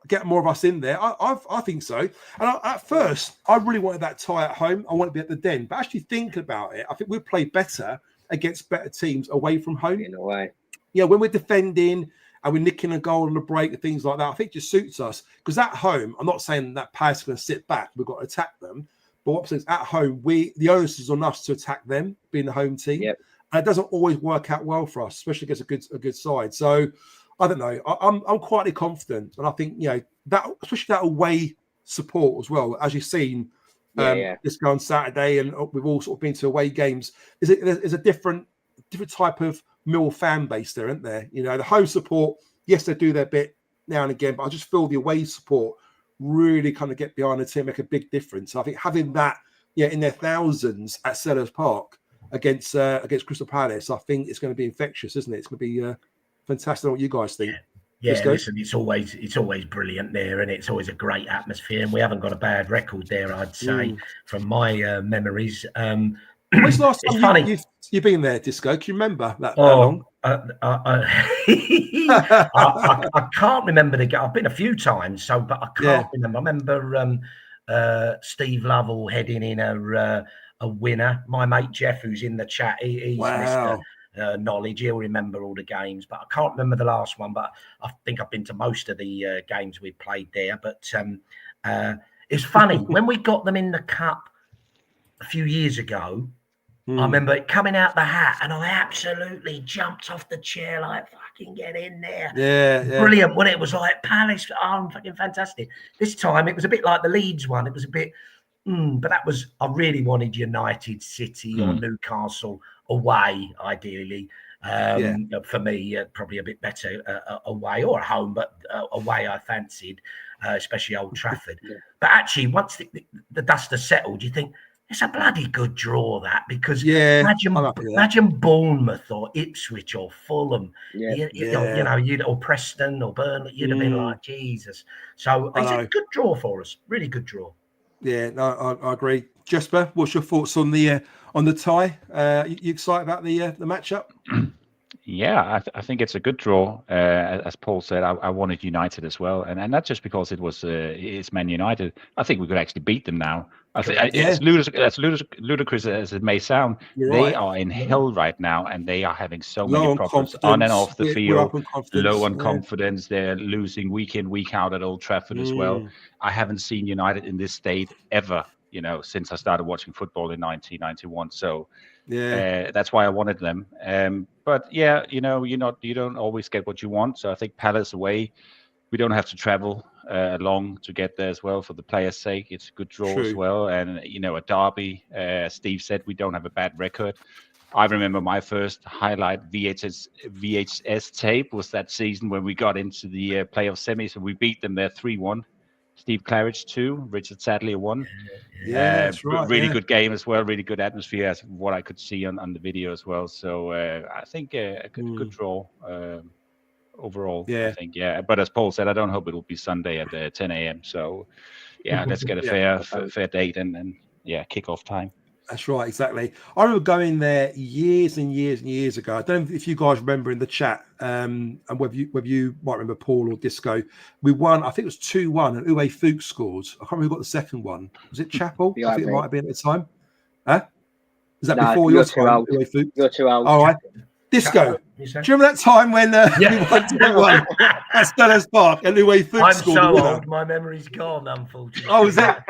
get more of us in there. I think so. And at first, I really wanted that tie at home. I want to be at the Den. But actually thinking about it, I think we'll play better against better teams away from home. In a way. Yeah, when we're defending and we're nicking a goal on the break and things like that, I think it just suits us. Because at home, I'm not saying that Palace are going to sit back. We've got to attack them. But what I'm saying is at home, the onus is on us to attack them, being the home team. Yep. And it doesn't always work out well for us, especially against a good side. So I don't know. I'm quietly confident. And I think, that especially that away support as well, as you've seen this go on Saturday, and we've all sort of been to away games, is a different type of Mill fan base there, isn't there? The home support, yes, they do their bit now and again, but I just feel the away support really kind of get behind the team, make a big difference. I think having that, in their thousands at Sellers Park against Crystal Palace, I think it's going to be infectious, isn't it? It's going to be fantastic. What you guys think? Yeah, listen, it's always brilliant there, and it's always a great atmosphere, and we haven't got a bad record there, I'd say, from my memories. When's the last It's time funny. you've been there, Disco? Can you remember that Oh, long? I can't remember the game. I've been a few times, but I can't remember. I remember Steve Lovell heading in a winner. My mate Jeff, who's in the chat, he's Wow. Mr. Knowledge. He'll remember all the games, but I can't remember the last one. But I think I've been to most of the games we've played there. But it's funny when we got them in the cup a few years ago. I remember it coming out the hat, and I absolutely jumped off the chair like, fucking get in there. Yeah. Brilliant. When it was like Palace, fucking fantastic. This time it was a bit like the Leeds one. It was a bit, but I really wanted United, City or Newcastle away, ideally. For me, probably a bit better away or at home, but away I fancied, especially Old Trafford. But actually, once the dust has settled, you think, it's a bloody good draw, that, because imagine Bournemouth or Ipswich or Fulham, or Preston or Burnley, you'd have been like, Jesus. So it's a good draw for us, really good draw. Yeah, no, I agree. Jesper, what's your thoughts on the tie? You excited about the matchup? Yeah, I think it's a good draw. As Paul said, I wanted United as well, and not just because it's Man United. I think we could actually beat them now. It's ludicrous as it may sound. They are in hell right now, and they are having so many problems on and off the field. Low on confidence. They're losing week in, week out at Old Trafford as well. I haven't seen United in this state ever, since I started watching football in 1991. So that's why I wanted them. But yeah, you don't always get what you want. So I think Palace away, we don't have to travel long to get there as well for the players' sake. It's a good draw as well. And, a derby, as Steve said, we don't have a bad record. I remember my first highlight VHS tape was that season when we got into the playoff semis and we beat them there 3-1. Steve Claridge 2, Richard Sadlier 1. That's right. Really good game as well. Really good atmosphere, as what I could see on the video as well. So I think a good draw overall. I think, But as Paul said, I don't hope it will be Sunday at 10 a.m. So let's get a fair date and kickoff time. That's right, exactly. I remember going there years and years and years ago. I don't know if you guys remember in the chat, and whether you might remember Paul or Disco. We won, I think it was 2-1, and Uwe Fuchs scored. I can't remember who got the second one. Was it Chappell? I think it might have been at the time. Huh? Is that before your time, Uwe Fuchs? You're too old. All right. Disco, do you remember that time when we won 2-1 at Stellers Park and Uwe Fuchs scored? I'm so old, my memory's gone, unfortunately. Oh, is that?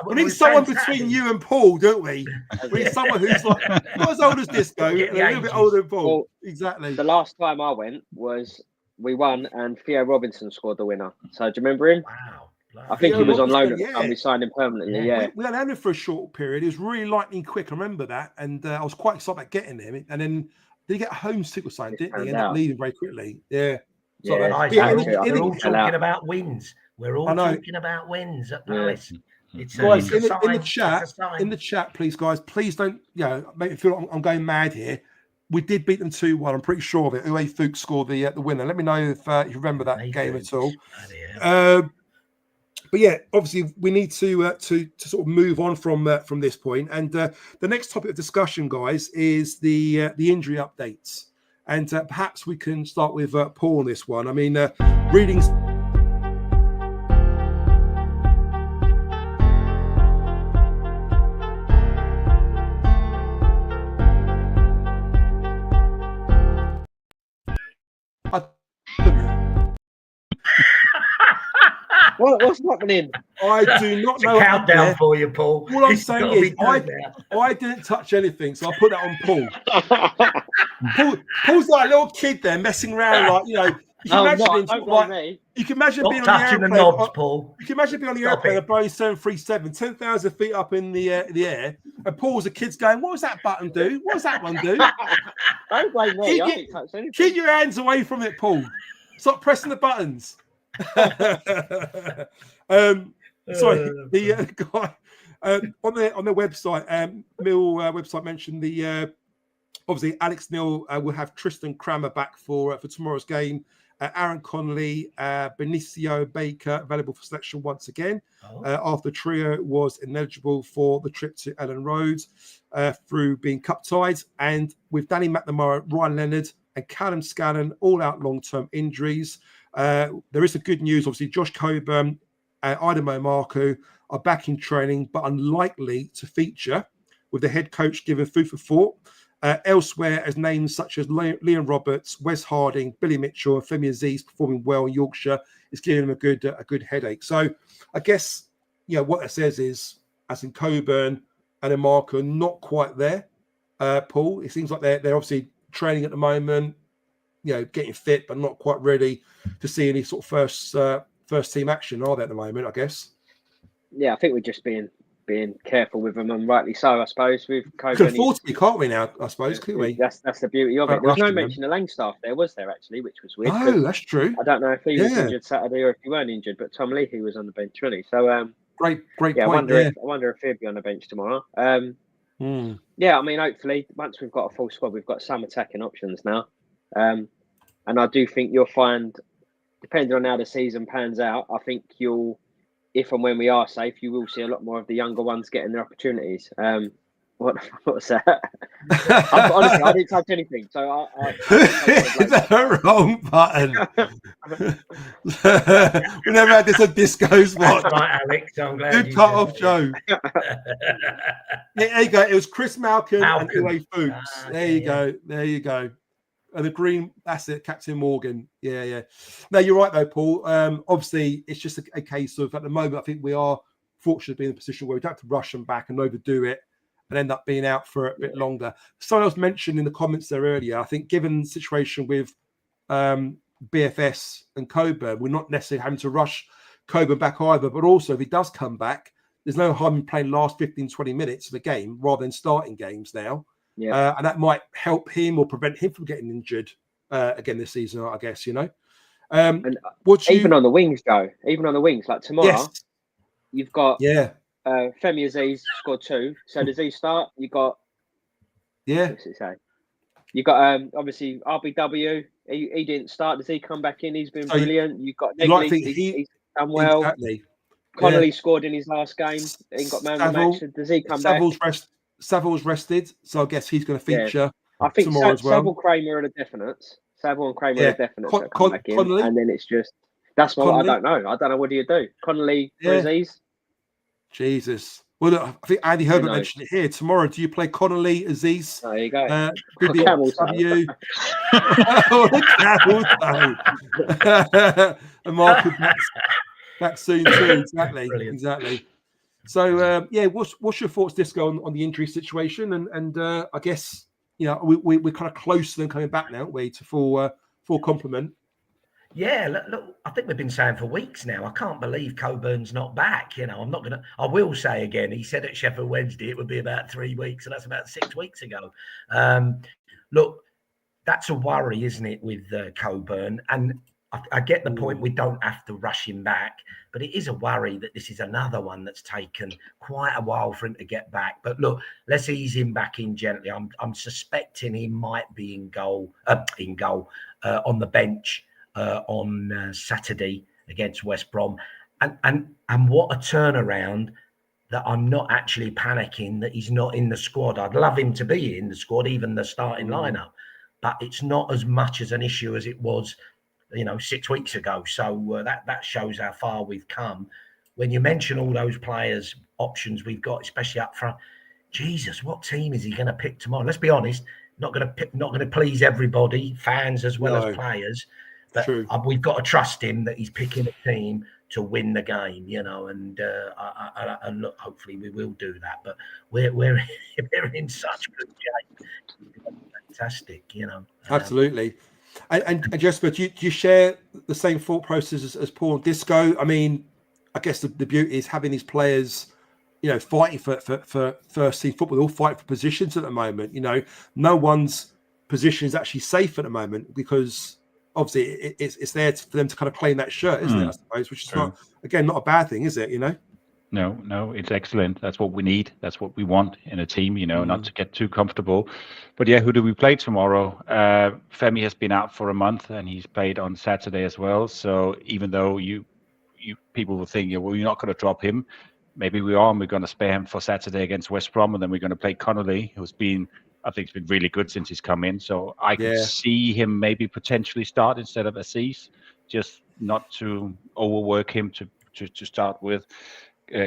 We need someone between you and Paul, don't we? We need someone who's like not as old as Disco, and a little bit older than Paul. Well, exactly. The last time I went was we won and Theo Robinson scored the winner. So do you remember him? Wow. I think he was on loan and we signed him permanently. We had him for a short period. He was really lightning quick. I remember that, and I was quite excited about getting him. And then did he get homesick or something? Didn't he? He ended up leaving very quickly. Yeah. We're all talking about wins. We're all talking about wins at Palace. It's guys, in the chat, please, guys, please don't make me feel like I'm going mad here. We did beat them 2-1. I'm pretty sure of it. Uwe Fuchs scored the winner. Let me know if you remember that game at all. But yeah, obviously we need to sort of move on from this point. And the next topic of discussion, guys, is the injury updates. And perhaps we can start with Paul on this one. I mean, reading. What's happening? I do not know. Countdown for you, Paul. All I'm saying is I didn't touch anything, so I'll put that on Paul. Paul's like a little kid there messing around, like, you can imagine you can imagine being on the airplane. Paul. You can imagine being on the airplane, a Boeing 737, 10,000 feet up in the air, and Paul's the kids going, "What does that button do? What does that one do?" Don't blame me. I didn't touch anything. Keep your hands away from it, Paul. Stop pressing the buttons. Sorry, the guy on their website, Mill website mentioned the obviously Alex Neil will have Tristan Kramer back for tomorrow's game, Aaron Connolly, Benicio Baker available for selection once again. After the trio was ineligible for the trip to Ellen Road through being cup tied. And with Danny McNamara, Ryan Leonard and Callum Scallon all out long-term injuries. There is some good news. Obviously, Josh Coburn and Idemo Marco are back in training, but unlikely to feature, with the head coach given food for thought. Elsewhere, as names such as Liam Roberts, Wes Harding, Billy Mitchell, and Femi Aziz performing well in Yorkshire is giving them a good headache. So I guess what that says is, as in Coburn and Marco are not quite there. Paul, it seems like they're obviously training at the moment, getting fit, but not quite ready to see any sort of first team action, are they, at the moment, I guess? Yeah, I think we're just being careful with them, and rightly so, I suppose. With COVID, could afford to be, can't we now? I suppose, couldn't we? That's the beauty of it. There was no mention of Langstaff there, was there, actually, which was weird. Oh, that's true. I don't know if he was injured Saturday or if he weren't injured, but Tom Leahy was on the bench, really. So, great point. I wonder if he'll be on the bench tomorrow. Yeah, I mean, hopefully, once we've got a full squad, we've got some attacking options now, and I do think you'll find, depending on how the season pans out, I think if and when we are safe, you will see a lot more of the younger ones getting their opportunities. What was that? Honestly, I didn't touch anything. So is that the wrong button? We never had this on Disco's watch. Right, Alex. I'm glad you cut off Joe. There you go. It was Chris Malcolm. And Uwe Fuchs. There you go. And the green, that's it, Captain Morgan. Yeah. No, you're right though, Paul. Obviously, it's just a case of, at the moment, I think we are fortunate to be in a position where we don't have to rush them back and overdo it and end up being out for a bit longer. Someone else mentioned in the comments there earlier, I think given the situation with BFS and Coburn, we're not necessarily having to rush Coburn back either, but also if he does come back, there's no harm in playing last 15, 20 minutes of the game rather than starting games now. Yeah, and that might help him or prevent him from getting injured again this season, I guess, And even on the wings, Joe, like tomorrow, you've got Femi Aziz scored 2. So does he start? You got what's it say? You got obviously RBW. He didn't start. Does he come back in? He's been brilliant. You've got Negley, he's done well. Exactly. Connolly scored in his last game. He got man of the match. Does he come back? Saville's rested, so I guess he's going to feature. I think tomorrow as well. Saville, Kramer are the definites. Saville and Kramer are the definites that come back in, Connolly? And then it's just that's what Connolly? I don't know. I don't know, what do you do? Connolly for Aziz? Jesus. Well, look, I think Andy Herbert mentioned it here. Tomorrow, do you play Connolly, Aziz? There you go. Camel toe. The camel toe. And Mark back soon too. Exactly. So what's your thoughts, Disco, on the injury situation? And I guess we're kind of close to them coming back now, aren't we, to full complement? Yeah, look, I think we've been saying for weeks now. I can't believe Coburn's not back. I will say again, he said at Sheffield Wednesday it would be about 3 weeks, and that's about 6 weeks ago. Look, that's a worry, isn't it, with Coburn? And I get the point, we don't have to rush him back, but it is a worry that this is another one that's taken quite a while for him to get back. But look, let's ease him back in gently. I'm suspecting he might be in goal on the bench on Saturday against West Brom. And what a turnaround that I'm not actually panicking that he's not in the squad. I'd love him to be in the squad, even the starting lineup, but it's not as much as an issue as it was 6 weeks ago. So that shows how far we've come. When you mention all those players, options we've got, especially up front, Jesus, what team is he going to pick tomorrow? Let's be honest, not going to please everybody, fans as well as players. But we've got to trust him that he's picking a team to win the game, and look, hopefully we will do that. But we're in such good shape. Fantastic, Absolutely. And Jesper, do you share the same thought process as Paul and Disco? I mean, I guess the beauty is having these players, fighting for first team football. They're all fighting for positions at the moment. No one's position is actually safe at the moment because obviously it's there for them to kind of claim that shirt, isn't it? I suppose, which is not a bad thing, is it? No, it's excellent. That's what we need. That's what we want in a team, not to get too comfortable. But yeah, who do we play tomorrow? Femi has been out for a month and he's played on Saturday as well. So even though you people will think, well, you're not going to drop him. Maybe we are, and we're going to spare him for Saturday against West Brom, and then we're going to play Connolly, who's been, I think, he's been really good since he's come in. So I could see him maybe potentially start instead of Assis, just not to overwork him to start with.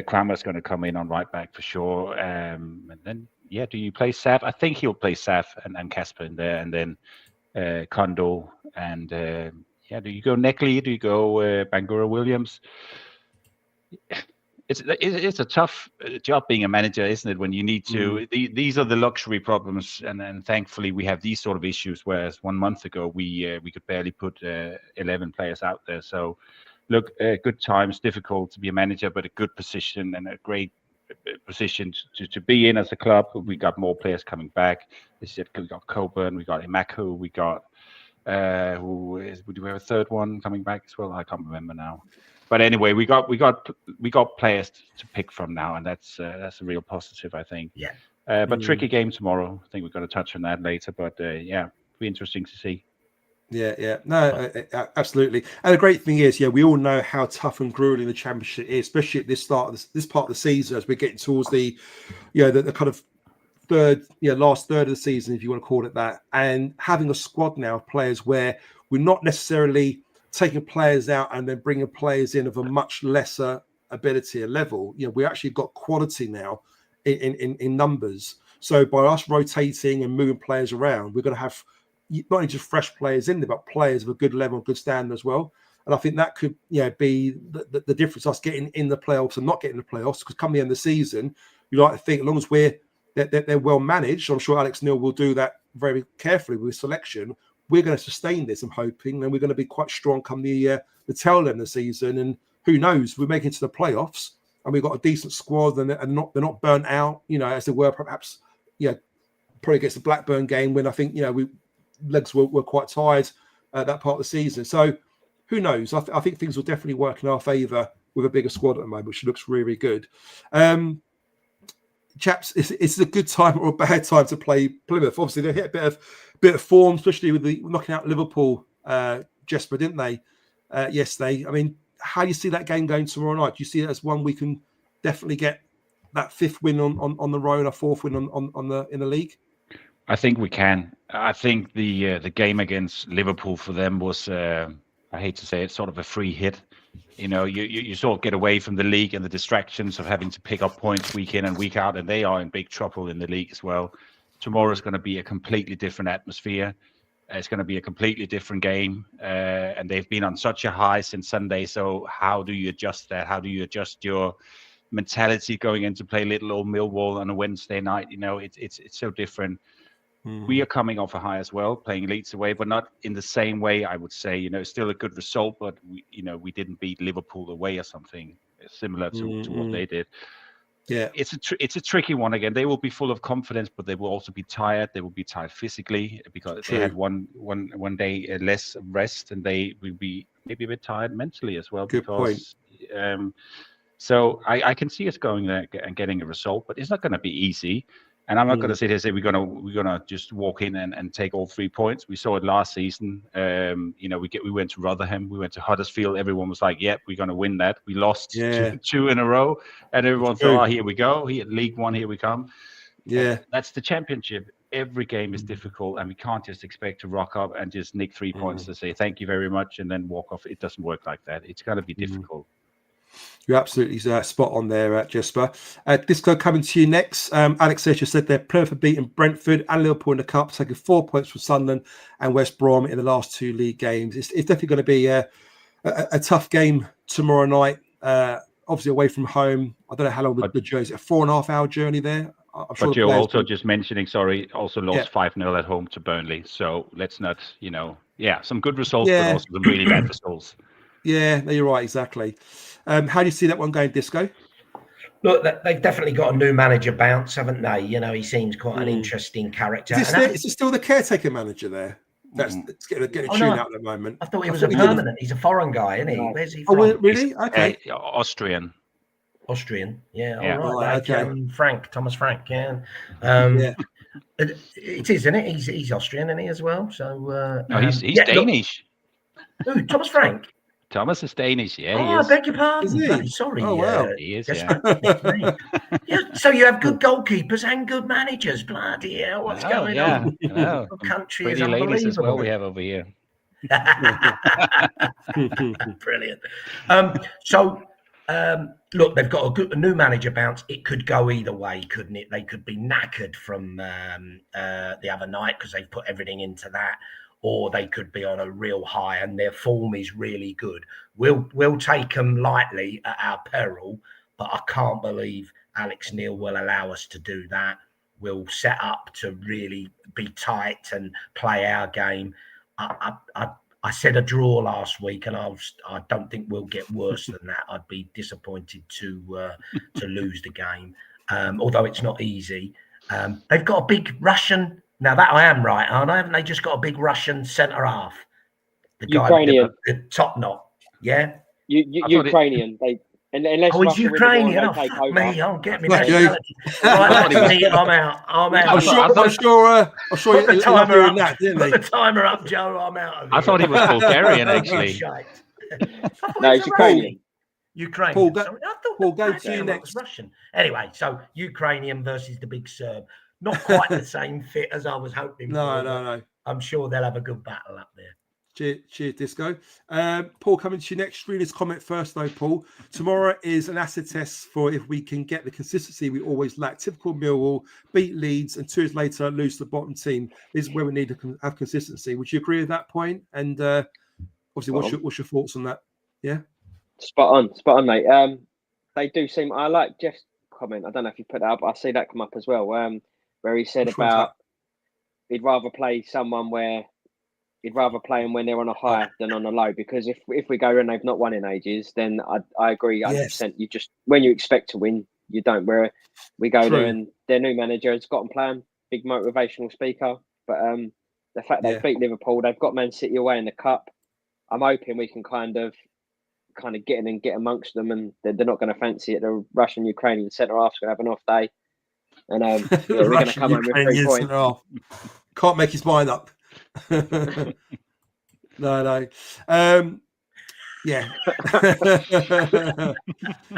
Kramer's going to come in on right back for sure. And then, do you play Saf? I think he'll play Saf and Kasper in there, and then Kondo. And do you go Neckley? Do you go Bangura Williams? It's a tough job being a manager, isn't it? When you need to, these are the luxury problems, and thankfully we have these sort of issues. Whereas 1 month ago we could barely put 11 players out there. So, look, good times, difficult to be a manager, but a good position and a great position to be in as a club. We got more players coming back. We got Coburn, we got Imaku, we got do we have a third one coming back as well? I can't remember now. But anyway, we got players to pick from now, and that's a real positive, I think. Yeah. But tricky game tomorrow. I think we're going to touch on that later. But it'll be interesting to see. Yeah. No, absolutely. And the great thing is, we all know how tough and grueling the Championship is, especially at this part of the season, as we're getting towards the kind of last third of the season, if you want to call it that. And having a squad now of players where we're not necessarily taking players out and then bringing players in of a much lesser ability and level. We actually got quality now in numbers. So by us rotating and moving players around, we're going to have not only just fresh players in there, but players of a good level and good standard as well. And I think that could be the difference, us getting in the playoffs and not getting the playoffs, because come the end of the season, you like to think as long as they're well managed, I'm sure Alex Neil will do that very carefully with selection. We're going to sustain this, I'm hoping, and we're going to be quite strong come the tail end of the season. And who knows, we're making it to the playoffs, and we've got a decent squad, and they're not burnt out, as they were perhaps, probably against the Blackburn game when I think, legs were quite tired that part of the season. So who knows? I think things will definitely work in our favour with a bigger squad at the moment, which looks really good. Chaps, is it a good time or a bad time to play Plymouth? Obviously, they hit a bit of form, especially with the knocking out Liverpool, Jesper, didn't they, yesterday? I mean, how do you see that game going tomorrow night? Do you see it as one we can definitely get that fifth win on the road, a fourth win in the league? I think we can. I think the game against Liverpool for them was, I hate to say it, sort of a free hit. You sort of get away from the league and the distractions of having to pick up points week in and week out, and they are in big trouble in the league as well. Tomorrow is going to be a completely different atmosphere. It's going to be a completely different game, and they've been on such a high since Sunday. So how do you adjust that? How do you adjust your mentality going into play little old Millwall on a Wednesday night? It's so different. We are coming off a high as well, playing Leeds away, but not in the same way, I would say. Still a good result, but we didn't beat Liverpool away or something similar to what they did. Yeah, it's a tricky one again. They will be full of confidence, but they will also be tired. They will be tired physically because they had one day less rest, and they will be maybe a bit tired mentally as well. Good point. So I can see us going there and getting a result, but it's not going to be easy. And I'm not going to sit here and say we're gonna just walk in and take all 3 points. We saw it last season. We went to Rotherham, we went to Huddersfield. Everyone was like, "Yep, we're going to win that." We lost two in a row, and everyone thought, "Oh, here we go. Here, League One, here we come." Yeah, that's the Championship. Every game is difficult, and we can't just expect to rock up and just nick 3 points to say thank you very much and then walk off. It doesn't work like that. It's going to be difficult. You're absolutely spot on there, Jesper. Disco coming to you next. Alex just said they're Plymouth have beaten Brentford and Liverpool in the Cup, taking 4 points from Sunderland and West Brom in the last 2 league games. It's definitely going to be a tough game tomorrow night. Obviously away from home. I don't know how long the journey is. A 4.5 hour journey there. I'm sure. But you're also just mentioning, also lost 5-0 at home to Burnley. So let's not, some good results, but also some really bad results. Yeah, no, you're right, exactly. How do you see that one going, Disco? Look, they've definitely got a new manager bounce, haven't they? He seems quite an interesting character. Is it still the caretaker manager there? That's getting a tune out at the moment. I thought he was a permanent. He's a foreign guy, isn't he? Where's he from? Really? Okay. Austrian. Austrian. Yeah. Yeah. All Right, right. okay. Thomas Frank. Yeah. Yeah. It is, isn't it? He's Austrian, isn't he, as well? So No, he's yeah. Danish. Look, ooh, Thomas Frank. Thomas is Danish. Yeah, he I is. beg your Is pardon. he? Bloody sorry. Oh, wow. He is. Just Yeah. me. Yeah, so you have good goalkeepers and good managers. Bloody hell, what's going Yeah. on? I know. The country is Pretty ladies as well unbelievable. we have over here. Brilliant. Look, they've got a new manager bounce. It could go either way, couldn't it? They could be knackered from the other night because they've put everything into that, or they could be on a real high and their form is really good. We'll take them lightly at our peril, but I can't believe Alex Neil will allow us to do that. We'll set up to really be tight and play our game. I said a draw last week, and I don't think we'll get worse than that. I'd be disappointed to lose the game, although it's not easy. They've got a big Russian. Now that I am right, aren't I? Haven't they just got a big Russian centre half? The guy Ukrainian. with the top knot. Yeah. Ukrainian. Unless Oh, he's Russia win the war and Ukrainian. they Oh, take fuck over. me. I'll get me Right, nationality. Right, that's me. I'm out. I'm sure Put the you love timer hearing up. that, didn't Put he? the timer up, Joe. I'm out of here. I thought he was Bulgarian, actually. Shite. No, he's Ukrainian. Ukrainian. Paul, Sorry, I thought Paul, go that to you was next. Russian. Anyway, so Ukrainian versus the big Serb. Not quite the same fit as I was hoping for. No. I'm sure they'll have a good battle up there. Cheers, Disco. Paul, coming to you next. Read his comment first, though, Paul. Tomorrow is an acid test for if we can get the consistency we always lack. Typical Millwall, beat Leeds, and 2 years later lose to the bottom team. This is where we need to have consistency. Would you agree with that point? And obviously, what's your thoughts on that? Yeah. Spot on, mate. They do seem. I like Jeff's comment. I don't know if you put that up. I see that come up as well. Where he said about he'd rather play someone where. He'd rather play them when they're on a high than on a low, because if we go and they've not won in ages, then I agree 100%. Yes. You just, when you expect to win, you don't. Where we go there and their new manager has got them playing, big motivational speaker. But the fact they've beat Liverpool, they've got Man City away in the cup. I'm hoping we can kind of get in and get amongst them, and they're not going to fancy it. The Russian Ukrainian centre half's going to have an off day, and we're going to come home with 3 points. Can't make his mind up. No. Yeah.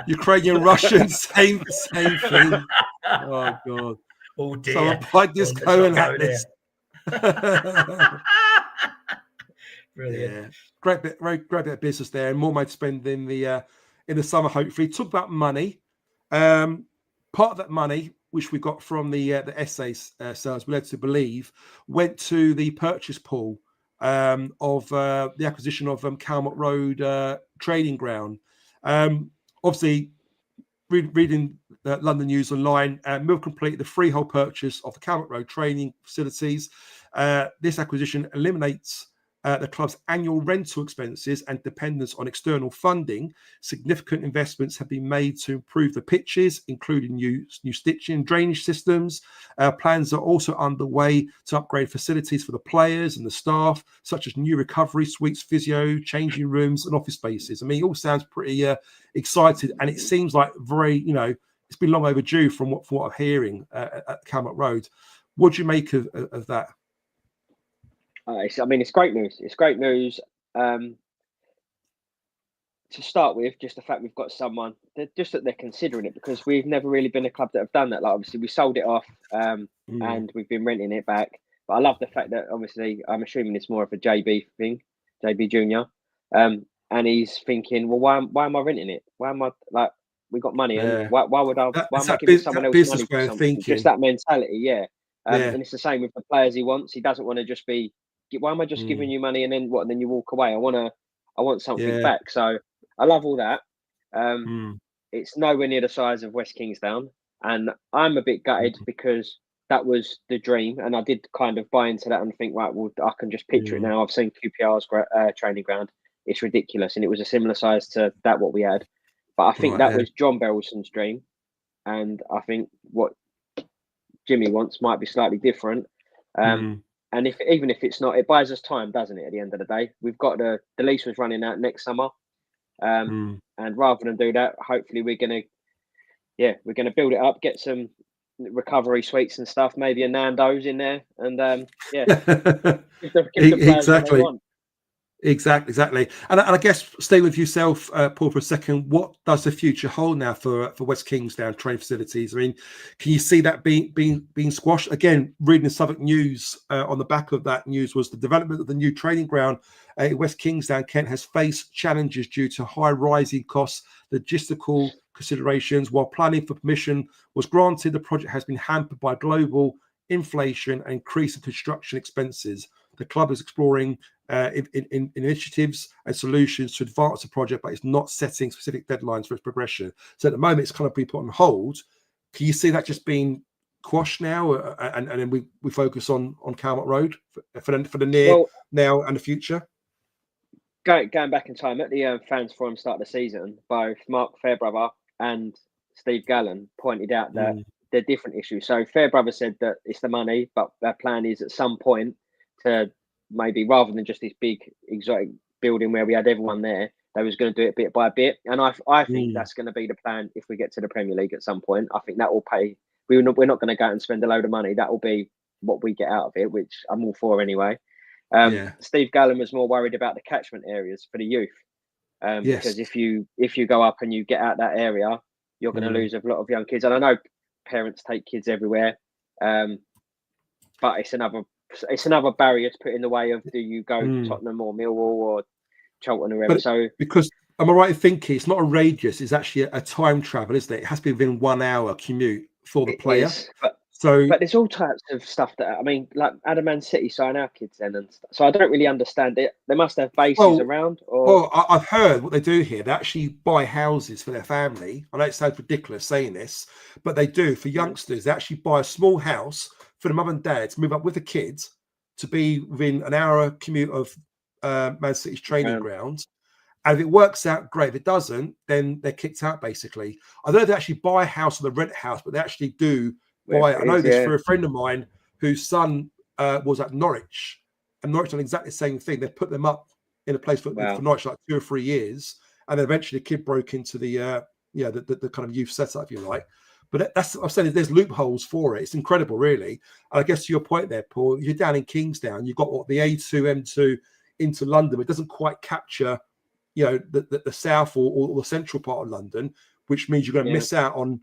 Ukrainian, Russian, same thing. Oh God. Oh dear. So applied this going at this. Brilliant. Yeah. Great bit of business there, and more money to spend in the summer. Hopefully, talk about money. Part of that money, which we got from the essays sales, we're led to believe, went to the purchase pool of the acquisition of Calmot Road training ground. Obviously, reading London News Online, Mill completed the freehold purchase of the Calmot Road training facilities. This acquisition eliminates the club's annual rental expenses and dependence on external funding. Significant investments have been made to improve the pitches, including new stitching and drainage systems. Plans are also underway to upgrade facilities for the players and the staff, such as new recovery suites, physio, changing rooms, and office spaces. I mean, it all sounds pretty excited, and it seems like very, it's been long overdue from what I'm hearing at Calmot Road. What do you make of that? It's great news. It's great news. To start with, just the fact we've got someone that they're considering it, because we've never really been a club that have done that. Like, obviously, we sold it off and we've been renting it back. But I love the fact that, obviously, I'm assuming it's more of a JB thing, JB Junior, and he's thinking, well, why am I renting it? Why am I we got money, and why would I? Why am I giving someone else money for something? Just that mentality, yeah. And it's the same with the players he wants. He doesn't want to just be. Why am I just giving you money and then what? And then you walk away. I want something back. So I love all that. It's nowhere near the size of West Kingsdown, and I'm a bit gutted because that was the dream, and I did kind of buy into that and think, right, well, I can just picture it now. I've seen QPR's training ground; it's ridiculous, and it was a similar size to that what we had. But I think that was John Berylson's dream, and I think what Jimmy wants might be slightly different. And even if it's not, it buys us time, doesn't it? At the end of the day, we've got the lease was running out next summer, and rather than do that, hopefully we're going to we're going to build it up, get some recovery suites and stuff, maybe a Nando's in there, and give the players what they Exactly. want. Exactly. And I guess stay with yourself, Paul, for a second. What does the future hold now for West Kingsdown training facilities? I mean, can you see that being squashed? Again, reading the Southwark News, on the back of that news was the development of the new training ground at West Kingsdown, Kent, has faced challenges due to high rising costs, logistical considerations. While planning for permission was granted, the project has been hampered by global inflation and increasing construction expenses. The club is exploring in initiatives and solutions to advance the project, but it's not setting specific deadlines for its progression. So at the moment, it's kind of been put on hold. Can you see that just being quashed now, and then we focus on Calmont Road for the near now and the future? Going back in time, at the fans forum start of the season, both Mark Fairbrother and Steve Gallen pointed out that they're different issues. So Fairbrother said that it's the money, but their plan is at some point to maybe, rather than just this big exotic building where we had everyone there, they was going to do it bit by bit. And I think that's going to be the plan if we get to the Premier League at some point. I think that will pay. We're not going to go out and spend a load of money. That will be what we get out of it, which I'm all for anyway. Steve Gallen was more worried about the catchment areas for the youth, because if you go up and you get out that area, you're going to lose a lot of young kids. And I know parents take kids everywhere, but it's another barrier to put in the way of, do you go to Tottenham or Millwall or Charlton or wherever? So because am I right in thinking it's not a radius, it's actually a time travel, isn't it? It has to be within 1 hour commute for the player. But there's all types of stuff that, I mean, like Man City sign our kids then and stuff. So I don't really understand it. They must have bases around. Well, I've heard what they do here. They actually buy houses for their family. I know it sounds ridiculous saying this, but they do for youngsters. They actually buy a small house for the mum and dad to move up with the kids to be within an hour commute of Man City's training grounds. And if it works out, great. If it doesn't, then they're kicked out, basically. I don't know if they actually buy a house or they rent a house, but they actually do buy it. I know this for a friend of mine whose son was at Norwich, and Norwich done exactly the same thing. They put them up in a place for Norwich like 2 or 3 years, and then eventually the kid broke into the kind of youth setup, if you like. But that's what I'm saying. There's loopholes for it. It's incredible, really. And I guess to your point there, Paul, you're down in Kingsdown. You've got the A2, M2 into London. It doesn't quite capture, the south or the central part of London, which means you're going to miss out on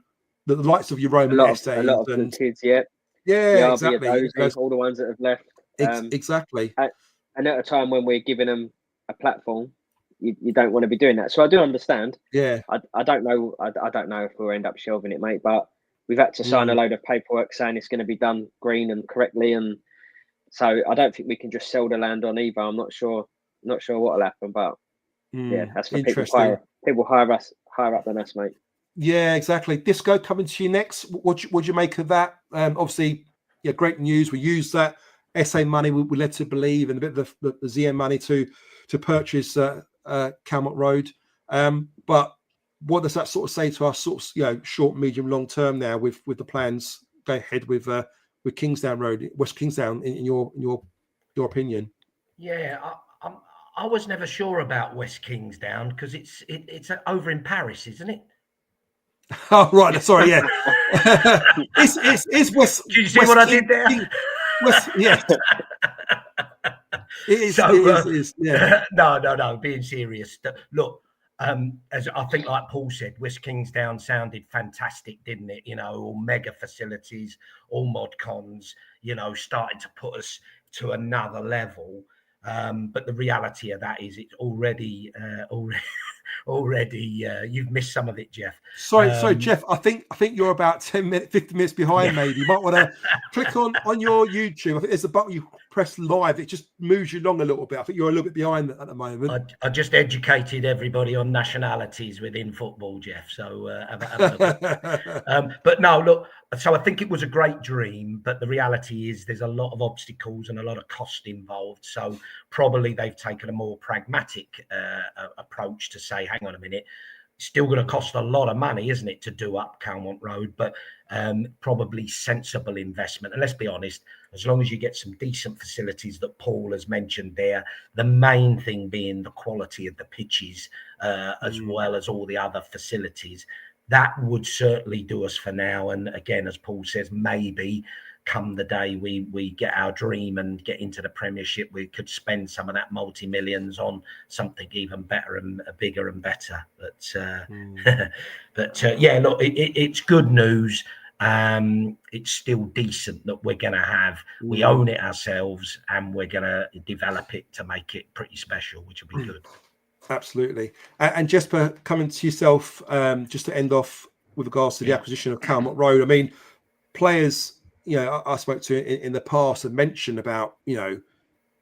the likes of your Roman essays. A lot of the kids, exactly. All the ones that have left. Exactly. And at a time when we're giving them a platform, you don't want to be doing that. So I do understand. Yeah. I don't know. I don't know if we'll end up shelving it, mate. But we've had to sign a load of paperwork saying it's going to be done green and correctly, and so I don't think we can just sell the land on either. I'm not sure what will happen, but that's for people higher up than us, mate. Yeah, exactly. Disco coming to you next. What you make of that? Obviously, great news. We use that SA money we led to believe, and a bit of the ZM money to purchase Calmont Road. But what does that sort of say to us, short, medium, long term now with the plans go ahead with Kingsdown Road, West Kingsdown, in your opinion? Yeah, I was never sure about West Kingsdown because it's over in Paris, isn't it? Oh right, sorry, yeah. it's West. Did you see what I did there? Yes. It is. Yeah. No. Being serious. Look, as I think, like Paul said, West Kingsdown sounded fantastic, didn't it? All mega facilities, all mod cons. Starting to put us to another level. But the reality of that is it's already you've missed some of it, Jeff. Sorry, Jeff. I think you're about 15 minutes behind. Maybe you might want to click on your YouTube. I think there's a button you press live. It just moves you along a little bit. I think you're a little bit behind at the moment. I just educated everybody on nationalities within football, Jeff. So but no, look. So I think it was a great dream, but the reality is there's a lot of obstacles and a lot of cost involved. So probably they've taken a more pragmatic approach to say, hang on a minute, it's still going to cost a lot of money, isn't it, to do up Calmont Road, but probably sensible investment. And let's be honest, as long as you get some decent facilities that Paul has mentioned there, the main thing being the quality of the pitches as well as all the other facilities, that would certainly do us for now. And again, as Paul says, maybe come the day we get our dream and get into the Premiership, we could spend some of that multi-millions on something even better and bigger and better. But yeah, look, it's good news. It's still decent that we're going to have, we own it ourselves, and we're going to develop it to make it pretty special, which will be good. Absolutely. And Jesper, coming to yourself, just to end off with regards to the acquisition of Calmont Road, I mean, players, I spoke to in the past have mentioned about, in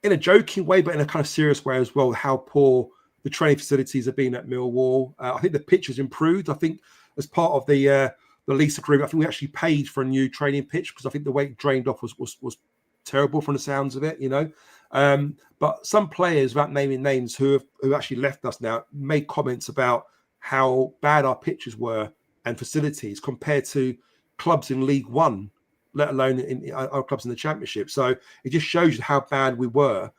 a joking way, but in a kind of serious way as well, how poor the training facilities have been at Millwall. I think the pitch has improved. I think as part of the lease agreement, I think we actually paid for a new training pitch because I think the way it drained off was terrible from the sounds of it, But some players, without naming names, who actually left us now, made comments about how bad our pitches were and facilities compared to clubs in League One, let alone in our clubs in the Championship. So it just shows you how bad we were.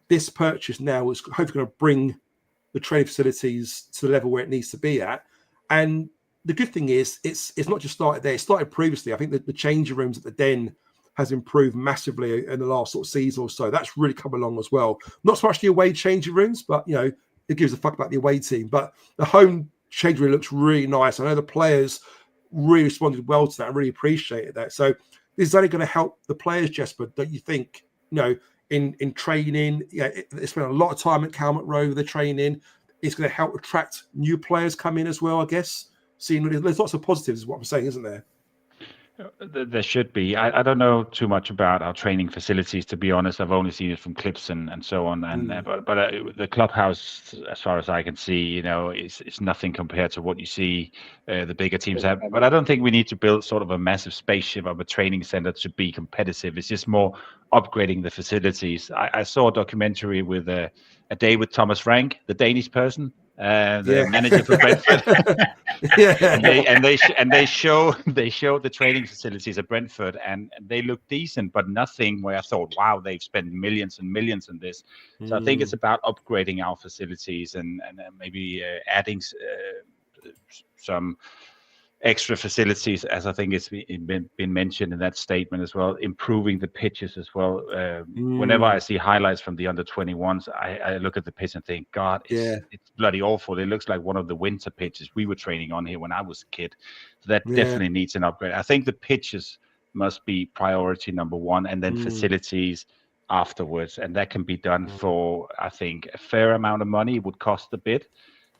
This purchase now is hopefully going to bring the training facilities to the level where it needs to be at. And the good thing is, it's not just started there. It started previously. I think that the changing rooms at the Den has improved massively in the last sort of season or so. That's really come along as well. Not so much the away changing rooms, but, it gives a fuck about the away team. But the home changing room looks really nice. I know the players really responded well to that. I really appreciated that. So this is only going to help the players, Jesper, don't you think? In training, they spend a lot of time at Calmont Road with the training. It's going to help attract new players come in as well, I guess. There's lots of positives, is what I'm saying, isn't there? There should be. I don't know too much about our training facilities, to be honest. I've only seen it from clips and so on. And but the clubhouse, as far as I can see, it's nothing compared to what you see the bigger teams have. But I don't think we need to build sort of a massive spaceship of a training center to be competitive. It's just more upgrading the facilities. I saw a documentary with a day with Thomas Frank, the Danish person, the manager for Brentford. and they show the training facilities at Brentford, and they look decent, but nothing where I thought, wow, they've spent millions and millions on this. So I think it's about upgrading our facilities and maybe adding some extra facilities, as I think it's been mentioned in that statement as well, improving the pitches as well. Whenever I see highlights from the under-21s, I look at the pitch and think, God, it's bloody awful. It looks like one of the winter pitches we were training on here when I was a kid. So that definitely needs an upgrade. I think the pitches must be priority number one, and then facilities afterwards. And that can be done for, I think, a fair amount of money. It would cost a bit.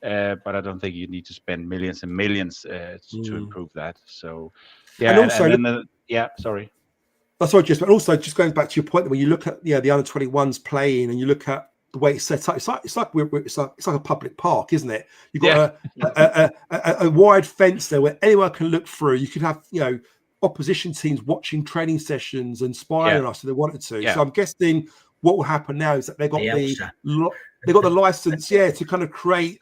But I don't think you need to spend millions and millions to improve that. So, and also, sorry. That's right, but also just going back to your point that when you look at the under-21s playing and you look at the way it's set up, it's like a public park, isn't it? You've got a wide fence there where anyone can look through. You could have opposition teams watching training sessions and spying on us if they wanted to. So I'm guessing what will happen now is that they got the license, to kind of create.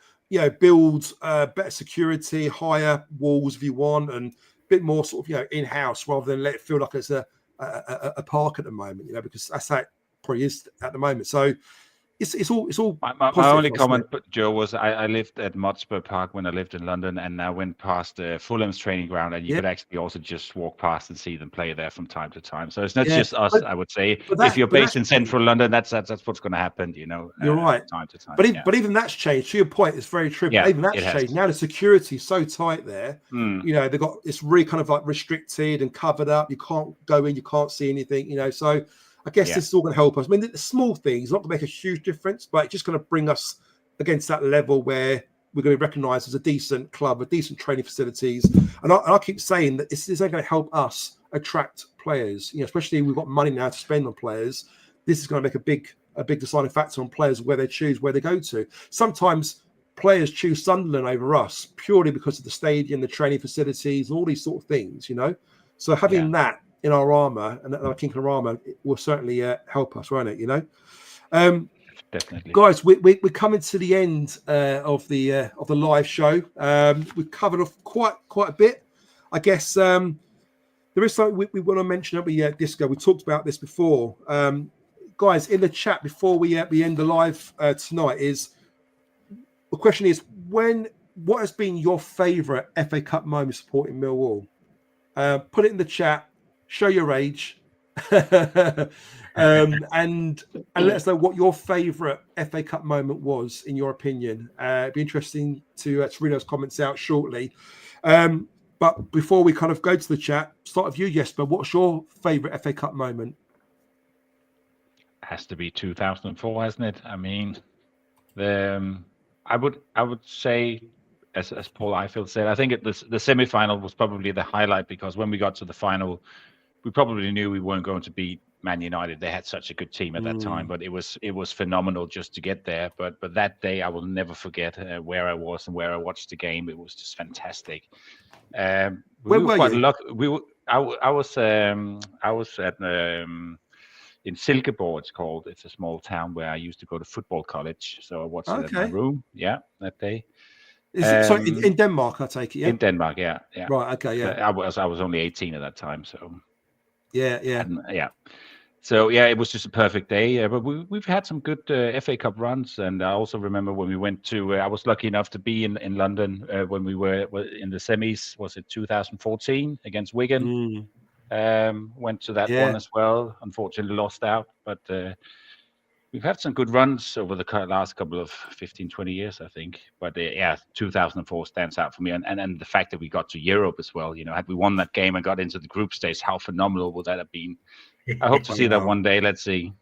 Build better security, higher walls if you want, and a bit more sort of in-house rather than let it feel like it's a park at the moment. Because that's how it probably is at the moment. So it's all. My only comment, Joe, was I lived at Motspur Park when I lived in London, and I went past Fulham's training ground, and you could actually also just walk past and see them play there from time to time. So it's not just us, I would say. If you're based in central London, that's what's going to happen. You're right. Time to time. But even that's changed. To your point, it's very true. But even that's changed. Now the security is so tight there. They've got it's really kind of like restricted and covered up. You can't go in. You can't see anything. So. I guess this is all going to help us. I mean, the small things, not going to make a huge difference, but it's just going to bring us against that level where we're going to be recognised as a decent club, with decent training facilities. And I keep saying that this is going to help us attract players, especially we've got money now to spend on players. This is going to make a big deciding factor on players, where they choose, where they go to. Sometimes players choose Sunderland over us purely because of the stadium, the training facilities, all these sort of things, So having that in our armour and our Kingston armour will certainly help us, won't it? Definitely, guys. We're coming to the end of the live show. We've covered off quite a bit. I guess there is something we want to mention. Disco. We talked about this before, guys. In the chat before we end the live tonight, is the question is when what has been your favourite FA Cup moment supporting Millwall? Put it in the chat. Show your age, and let us know what your favourite FA Cup moment was, in your opinion. It'd be interesting to read those comments out shortly. But before we kind of go to the chat, start with you, Jesper. What's your favourite FA Cup moment? Has to be 2004, hasn't it? I mean, I would say, as Paul Eifield said, I think the semi-final was probably the highlight, because when we got to the final, we probably knew we weren't going to beat Man United. They had such a good team at that time, but it was phenomenal just to get there. But that day, I will never forget where I was and where I watched the game. It was just fantastic. Where were quite you? lucky. I was at in Silkeborg, it's called. It's a small town where I used to go to football college. So I watched it in my room. Yeah, that day. Is it, sorry, in Denmark, I take it. Yeah. In Denmark, yeah. Right. Okay. Yeah. I was only 18 at that time, so. Yeah. So yeah, it was just a perfect day. But we've had some good FA Cup runs, and I also remember when we went to. I was lucky enough to be in London when we were in the semis. Was it 2014 against Wigan? Went to that one as well. Unfortunately, lost out, but we've had some good runs over the last couple of 15, 20 years, I think. But 2004 stands out for me, and the fact that we got to Europe as well. You know, had we won that game and got into the group stage, how phenomenal would that have been? I hope to see that one day. Let's see.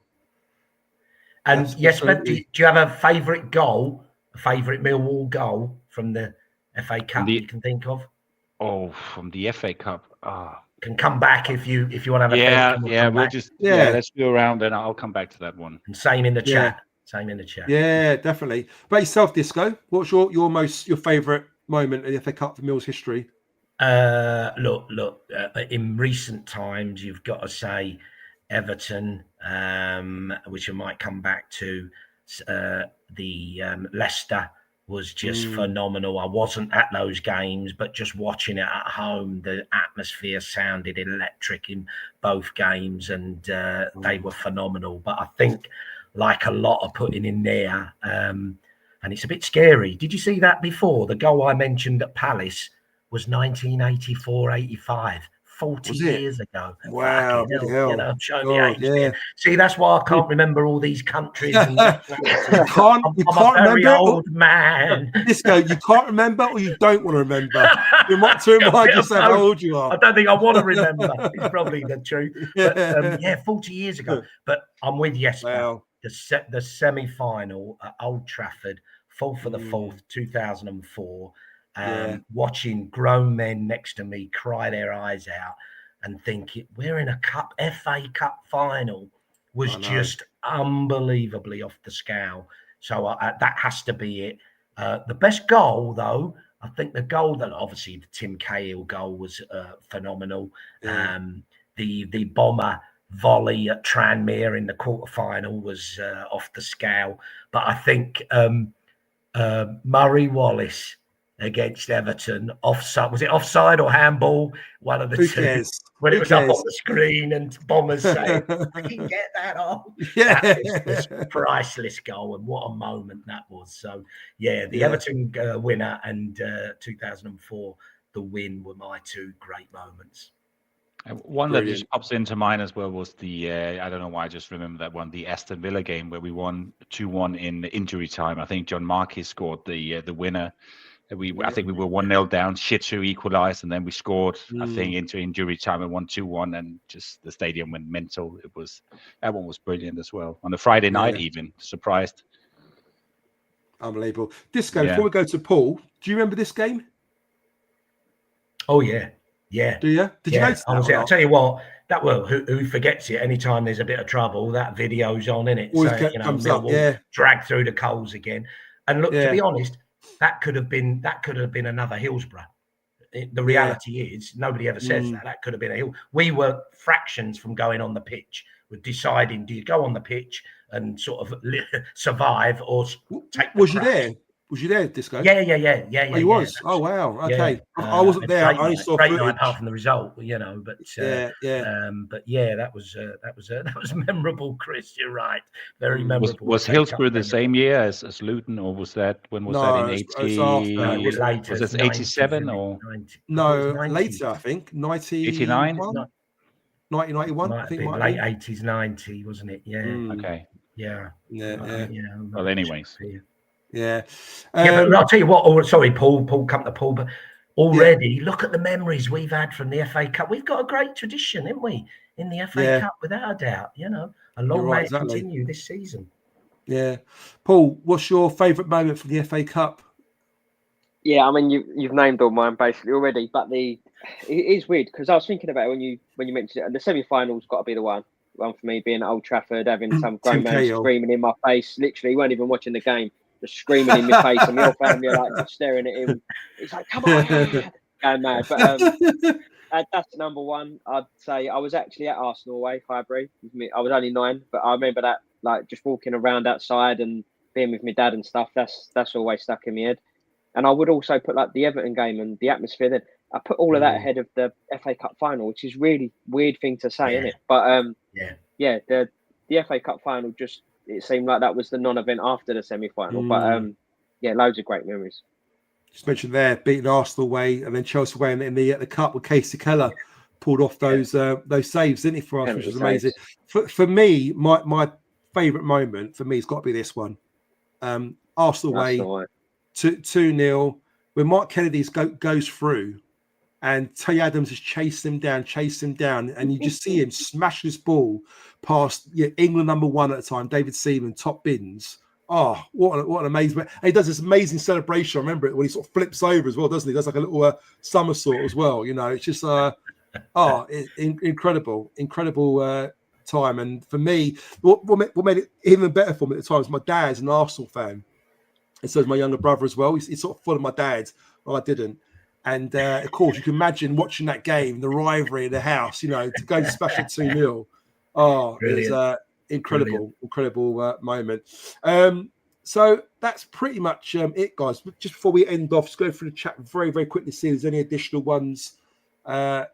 And yes, but do you have a favourite goal, a favourite Millwall goal from the FA Cup you can think of? Oh, from the FA Cup. Can come back if you want to have a think. We'll just let's go around and I'll come back to that one. And same in the chat. Same in the chat. Yeah, definitely. But yourself, Disco, what's your favourite moment in the FA Cup for Mill's history? Look. In recent times, you've got to say Everton, which I might come back to. The Leicester was just phenomenal. I wasn't at those games, but just watching it at home, the atmosphere sounded electric in both games, and they were phenomenal. But I think, like a lot are putting in there, and it's a bit scary. Did you see that before? The goal I mentioned at Palace was 1984-85. 40 years ago. Wow. Hell. You know, I'm showing the age. Yeah. See, that's why I can't remember all these countries. And you can't I'm a very remember, old man. Disco, you can't remember or you don't want to remember. You might to remind yourself how old you are. I don't think I want to remember. It's probably the truth. But 40 years ago. But I'm with Jesper. Wow. The semi-final at Old Trafford, 4th for the 4th, 2004. Watching grown men next to me cry their eyes out and thinking we're in a FA Cup final was just unbelievably off the scale. So that has to be it. The best goal, though, I think the goal that obviously the Tim Cahill goal was phenomenal. The bomber volley at Tranmere in the quarterfinal was off the scale. But I think Murray Wallace against Everton, offside. Was it offside or handball? One of the two. Cares? When it was up on the screen and Bombers saying, I can get that on. Yeah. That was a priceless goal, and what a moment that was. So, the Everton winner and 2004, the win, were my two great moments. One that just pops into mind as well was the, I don't know why I just remember that one, the Aston Villa game where we won 2-1 in injury time. I think John Marquis scored the winner. I think we were 1-0 down. Shitsu equalised, and then we scored. I think into injury time and won 2-1, and just the stadium went mental. That one was brilliant as well on a Friday night. Even surprised. Unbelievable. Disco. Before we go to Paul, do you remember this game? Oh yeah. Do you? Did you notice that? I'll tell you what. Who forgets it? Anytime there's a bit of trouble, that video's on, innit? Always comes up. Yeah. Dragged through the coals again. And look, to be honest. That could have been another Hillsborough. The reality is nobody ever says that. That could have been a Hill. We were fractions from going on the pitch. We're deciding, do you go on the pitch and sort of survive or take? Was you there? Was you there, Disco? Yeah. Oh, you was? Oh, wow. Okay. I wasn't there. I only saw footage. Night, apart from the result, you know. But but yeah, that was memorable, Chris. You're right. Very memorable. Was Hillsborough the same year as Luton, or was that when was that in 80? It was later. Was it 87 or 90? No, later, I think. 89? 1991, I think it might late be. 80s, 90, wasn't it? Yeah. Okay. Yeah. Well, anyways. Yeah. But I'll tell you what. Sorry, Paul. Come to Paul. But already, look at the memories we've had from the FA Cup. We've got a great tradition, haven't we, in the FA Cup, without a doubt. You know, a long may it continue this season. Yeah, Paul, what's your favourite moment from the FA Cup? Yeah, I mean you've named all mine basically already, but it is weird because I was thinking about it when you mentioned it. And the semi-final's got to be the one for me, being at Old Trafford, having some grown man screaming in my face. Literally, weren't even watching the game, just screaming in my face, and my whole family are like just staring at him. It's like, come on, going mad. But that's number one. I'd say I was actually at Arsenal away, Highbury. I was only 9, but I remember that, like, just walking around outside and being with my dad and stuff. That's always stuck in my head. And I would also put like the Everton game and the atmosphere there. I put all of that ahead of the FA Cup final, which is really weird thing to say, isn't it? But the FA Cup final, just it seemed like that was the non-event after the semi-final. But loads of great memories. Just mentioned there, beating Arsenal away and then Chelsea away in the cup with Casey Keller pulled off those saves, didn't he, for us, which was amazing. For me, my favourite moment for me has got to be this one. Arsenal away. 2-0 when Mark Kennedy goes through and Tay Adams is chasing him down, and you just see him smash this ball past England number 1 at the time, David Seaman, top bins. Oh, what an amazing! And he does this amazing celebration. I remember it when he sort of flips over as well, doesn't he? Does like a little somersault as well. You know, it's just incredible time. And for me, what made it even better for me at the time was my dad's an Arsenal fan. And so is my younger brother as well. He's sort of followed my dad. Well, I didn't. And of course, you can imagine watching that game, the rivalry in the house, you know, to go to smash it 2-0. Oh, it was incredible moment. So that's pretty much it, guys. Just before we end off, just go through the chat very, very quickly, see if there's any additional ones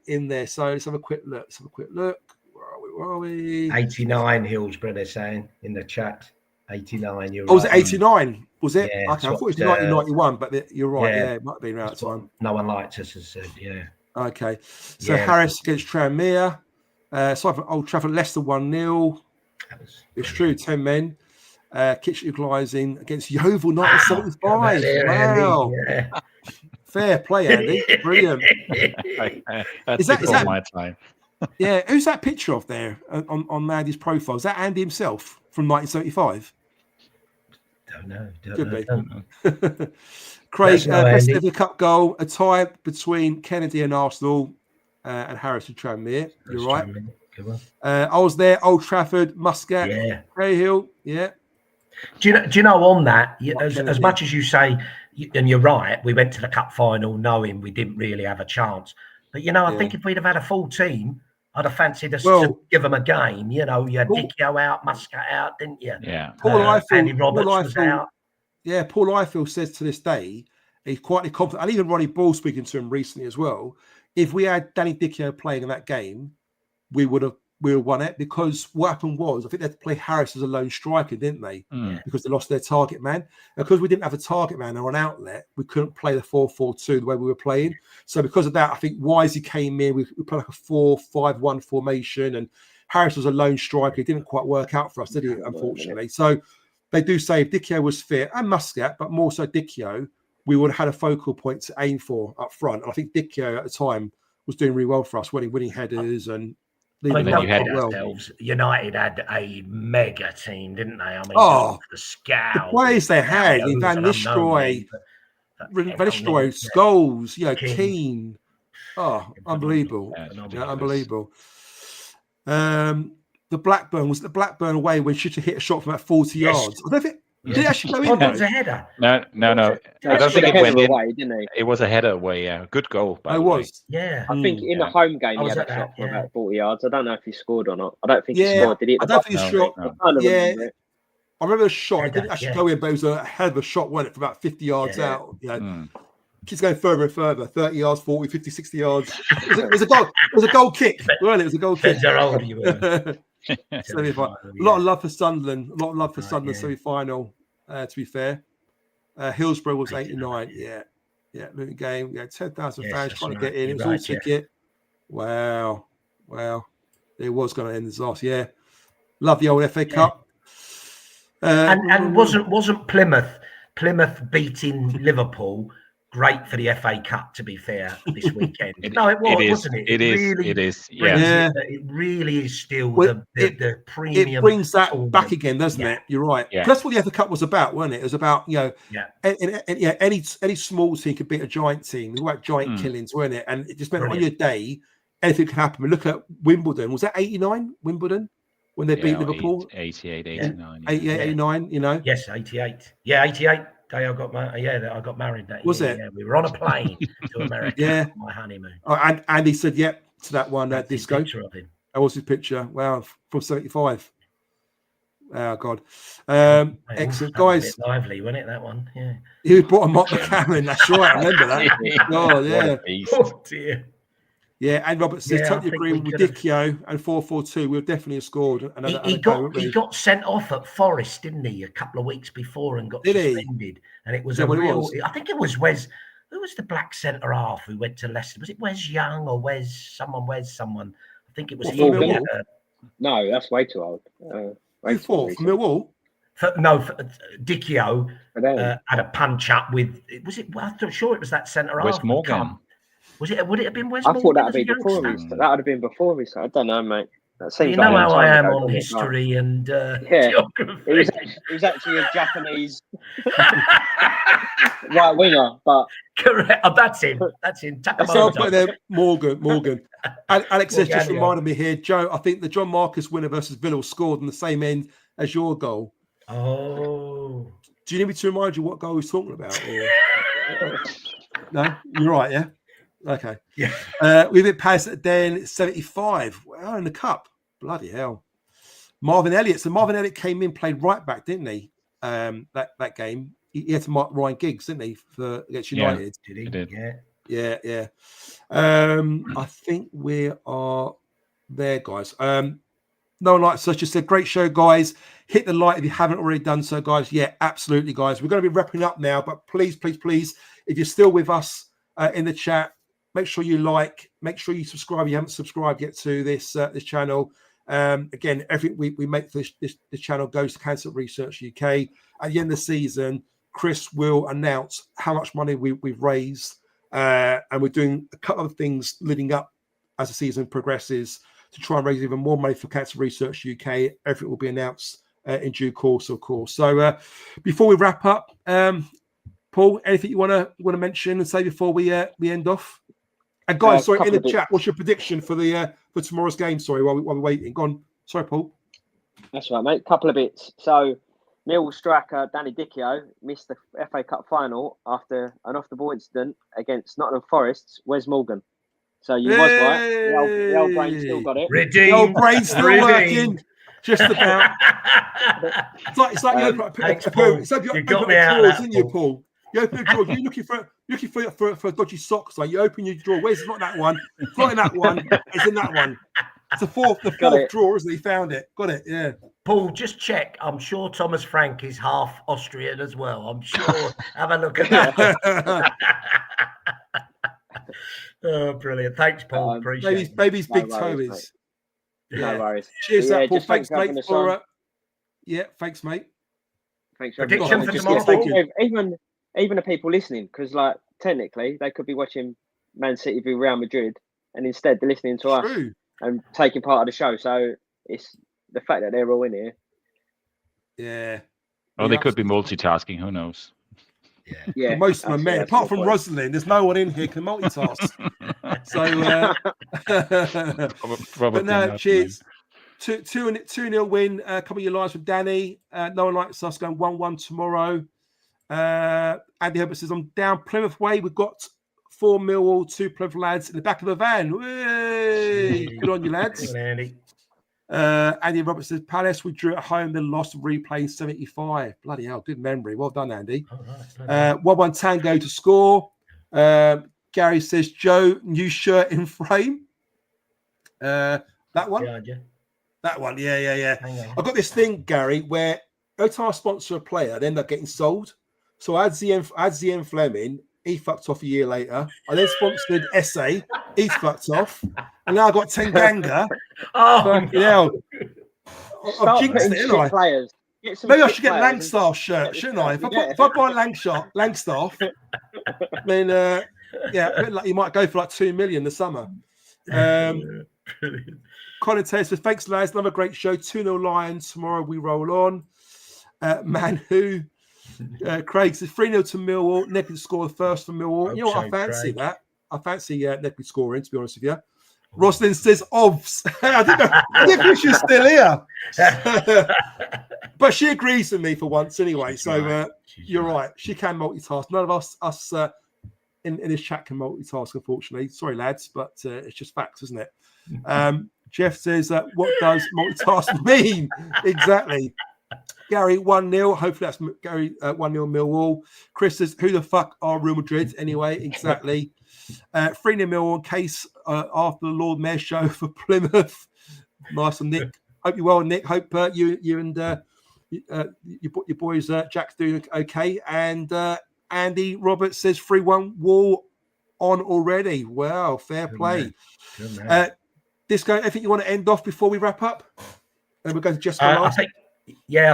in there. So let's have a quick look. Where are we? 89, Hillsborough, they're saying in the chat. 89, you're right. Oh, was it 89? Was it? Yeah, okay, I thought it was 1991, but you're right. Yeah, it might have been around that time. No one liked us, as said, yeah. Okay. So Harris against Tranmere. Side from Old Trafford, Leicester 1-0. It's true, 10 men. Kitchen equalising against Yeovil 1975. Wow. Yeah. Fair play, Andy. Brilliant. That's before my time. Yeah, who's that picture of there on Andy's profile? Is that Andy himself from 1975? Don't know. Could be. Craig, best ever cup goal, a tie between Kennedy and Arsenal, and Harris and Tranmere. You're right. I was there, Old Trafford, Muscat, Cahill. Yeah. Do you know on that? As much as you say, and you're right, we went to the cup final knowing we didn't really have a chance. But I think if we'd have had a full team, I'd have fancied us to give them a game. You know, you had Dicchio out, Muscat out, didn't you? Yeah. Andy Roberts was out. Yeah, Paul Ifill says to this day, he's quite confident, and even Ronnie Ball speaking to him recently as well, if we had Danny Dicchio playing in that game, we would have won it, because what happened was, I think they had to play Harris as a lone striker, didn't they? Because they lost their target man. And because we didn't have a target man or an outlet, we couldn't play the 4-4-2 the way we were playing. So because of that, I think Wisey came in, we played like a 4-5-1 formation, and Harris was a lone striker. It didn't quite work out for us, did it, unfortunately? So they do say if Dicchio was fit, and Muscat, but more so Dicchio, we would have had a focal point to aim for up front. And I think Dicchio at the time was doing really well for us, winning headers and United had a mega team, didn't they? I mean, the Scout, the players they had, Van Nistelrooy, Scholes, Keane. Oh, unbelievable. Unbelievable. The Blackburn away when Schutter hit a shot from about 40 yards. I don't think did it actually go in? It was a header. No. I don't think it went in. Away, didn't he? It was a header away, yeah. Good goal. It was. Yeah. I think in the home game he had a shot from about 40 yards. I don't know if he scored or not. I don't think he scored. Did he? I don't think he scored. I remember the shot. It didn't Header, actually go in, but it was a hell of a shot, wasn't it, from about 50 yards Yeah. out. You know, keeps going further and further, 30 yards, 40, 50, 60 yards. It was a goal kick, wasn't it? It was a goal kick. Depends how old you were. Semi-final. A lot of love for Sunderland. A lot of love for Sunderland semi-final, to be fair. Hillsborough was 89. Yeah. Luton game. Yeah, 10,000 fans trying to get in. It was all ticket. Wow. It was going to end this last. Yeah. Love the old FA Cup. And wasn't Plymouth beating Liverpool great for the FA Cup, to be fair, this weekend? No, it was, wasn't it? It is. It really is still the premium. It brings that tournament back again, doesn't it? You're right. Yeah. That's what the FA Cup was about, wasn't it? It was about, any small team could beat a giant team. It was about giant killings, weren't it? And it just meant on your day, anything could happen. We look at Wimbledon. Was that 89, Wimbledon? When they beat Liverpool? 88, 89. 88, 89, you know? Yes, 88. Yeah, 88. Day I got married that was year. it? Yeah, we were on a plane to America for my honeymoon. Oh, and he said, "Yep," to that one. That's Disco. picture of him. That was his picture. Wow, from 75. Oh God, excellent, guys. A bit lively, wasn't it? That one. Yeah. He brought a Mark McCarron. That's right. I remember that. Oh yeah. Oh dear. Yeah, and Robert says, totally agree with Dicchio and 4-4-2. We'll definitely have scored. He got sent off at Forest, didn't he, a couple of weeks before and got suspended. And it was I think it was Wes. Who was the black centre half who went to Leicester? Was it Wes Young or Wes someone? I think it was Millwall. No, that's way too old. Who for Millwall? Dicchio had a punch up with. Was it? I'm not sure it was that centre half. Wes Morgan. Was it? Would it have been Wes? I thought that would be before me. That would have been before me. So I don't know, mate. That seems how I am on history and geography. It was actually a Japanese right winger, but correct. That's him. That's him. So put there, Morgan. Alex says just reminded me here, Joe. I think the John Marcus winner versus Villa scored on the same end as your goal. Oh. Do you need me to remind you what goal he's talking about? Or... No, you're right. Yeah. Okay. Yeah. We've been passed at Den 75. Wow, in the cup. Bloody hell. Marvin Elliott. So Marvin Elliott came in, played right back, didn't he? That game. He had to mark Ryan Giggs, didn't he, for against United? Did he? He did. Yeah. I think we are there, guys. No one likes us. Just said, great show, guys. Hit the like if you haven't already done so, guys. Yeah, absolutely, guys. We're going to be wrapping up now, but please, if you're still with us in the chat, make sure you like, make sure you subscribe. If you haven't subscribed yet to this channel. Again, everything we make for this channel goes to Cancer Research UK. At the end of the season, Chris will announce how much money we've raised, and we're doing a couple of things leading up as the season progresses to try and raise even more money for Cancer Research UK. Everything will be announced in due course, of course. So before we wrap up, Paul, anything you want to mention and say before we end off? And guys, sorry, in the chat, what's your prediction for for tomorrow's game? Sorry, while we're waiting. Go on. Sorry, Paul. That's right, mate. Couple of bits. So, Millwall striker Danny Dicchio missed the FA Cup final after an off-the-ball incident against Nottingham Forest's Wes Morgan. So you was right. The old brain still got it. Redeemed. The old brain's still working. Just about. It's like you open drawers, isn't you, Paul? You open a drawer. You're looking for a dodgy sock. So you open your drawer. Where's not that one? It's not in that one. It's in that one. It's the fourth drawer, isn't it? He found it. Got it. Yeah. Paul, just check. I'm sure Thomas Frank is half Austrian as well. I'm sure. Have a look at that. Oh, brilliant. Thanks, Paul. Appreciate it. Baby's big toe is. No worries. Cheers, Paul. Thanks, mate. Thanks, mate. Thanks for prediction for tomorrow. Even the people listening, because like technically they could be watching Man City v Real Madrid, and instead they're listening to us and taking part of the show. So it's the fact that they're all in here. Yeah. Or they could be multitasking. Who knows? Yeah. Most of them men, apart from Rosalind, there's no one in here can multitask. So, but no, cheers. 2-0 win. A couple of your lives from Danny. No one likes us going 1-1 tomorrow. Andy Herbert says, I'm down Plymouth way. We've got 4 Millwall, 2 Plymouth lads in the back of a van. Way! Good on you, lads. Good, Andy. Andy Roberts says Palace, we drew at home, then lost replay 75. Bloody hell, good memory. Well done, Andy. 1-1 Tango to score. Gary says, Joe, new shirt in frame. That one? Yeah. That one, yeah. I've got this thing, Gary, where every time I sponsor a player, they end up getting sold. So I had ZM Fleming, he fucked off a year later. I then sponsored SA, he's fucked off. And now I've got Tanganga. Hell. I've jinxed it, haven't I? Players. Maybe I should get Langstaff shirt, shouldn't I? If I buy Langstaff, then a bit like you might go for like 2 million this summer. Colin Taylor says, thanks, lads. Another great show. 2-0 Lions. Tomorrow we roll on. Manu. Craig says 3-0 to Millwall. Nick can score the first for Millwall. You know what? I fancy that. I fancy Nick scoring, to be honest with you. Roslyn says, Ovs. I didn't think she's still here. But she agrees with me for once anyway. You're right. She can multitask. None of us in this chat can multitask, unfortunately. Sorry, lads, but it's just facts, isn't it? Jeff says, what does multitask mean? Exactly. Gary, 1-0. Hopefully that's Gary 1-0 Millwall. Chris says, who the fuck are Real Madrid anyway? Exactly. 3-0 Millwall in case after the Lord Mayor show for Plymouth. Nice one, Nick. Hope you're well, Nick. Hope you and your boys Jack's doing okay. And Andy Roberts says 3-1 Wall on already. Wow, fair play. Disco, anything you want to end off before we wrap up? And we'll go to Jessica last. I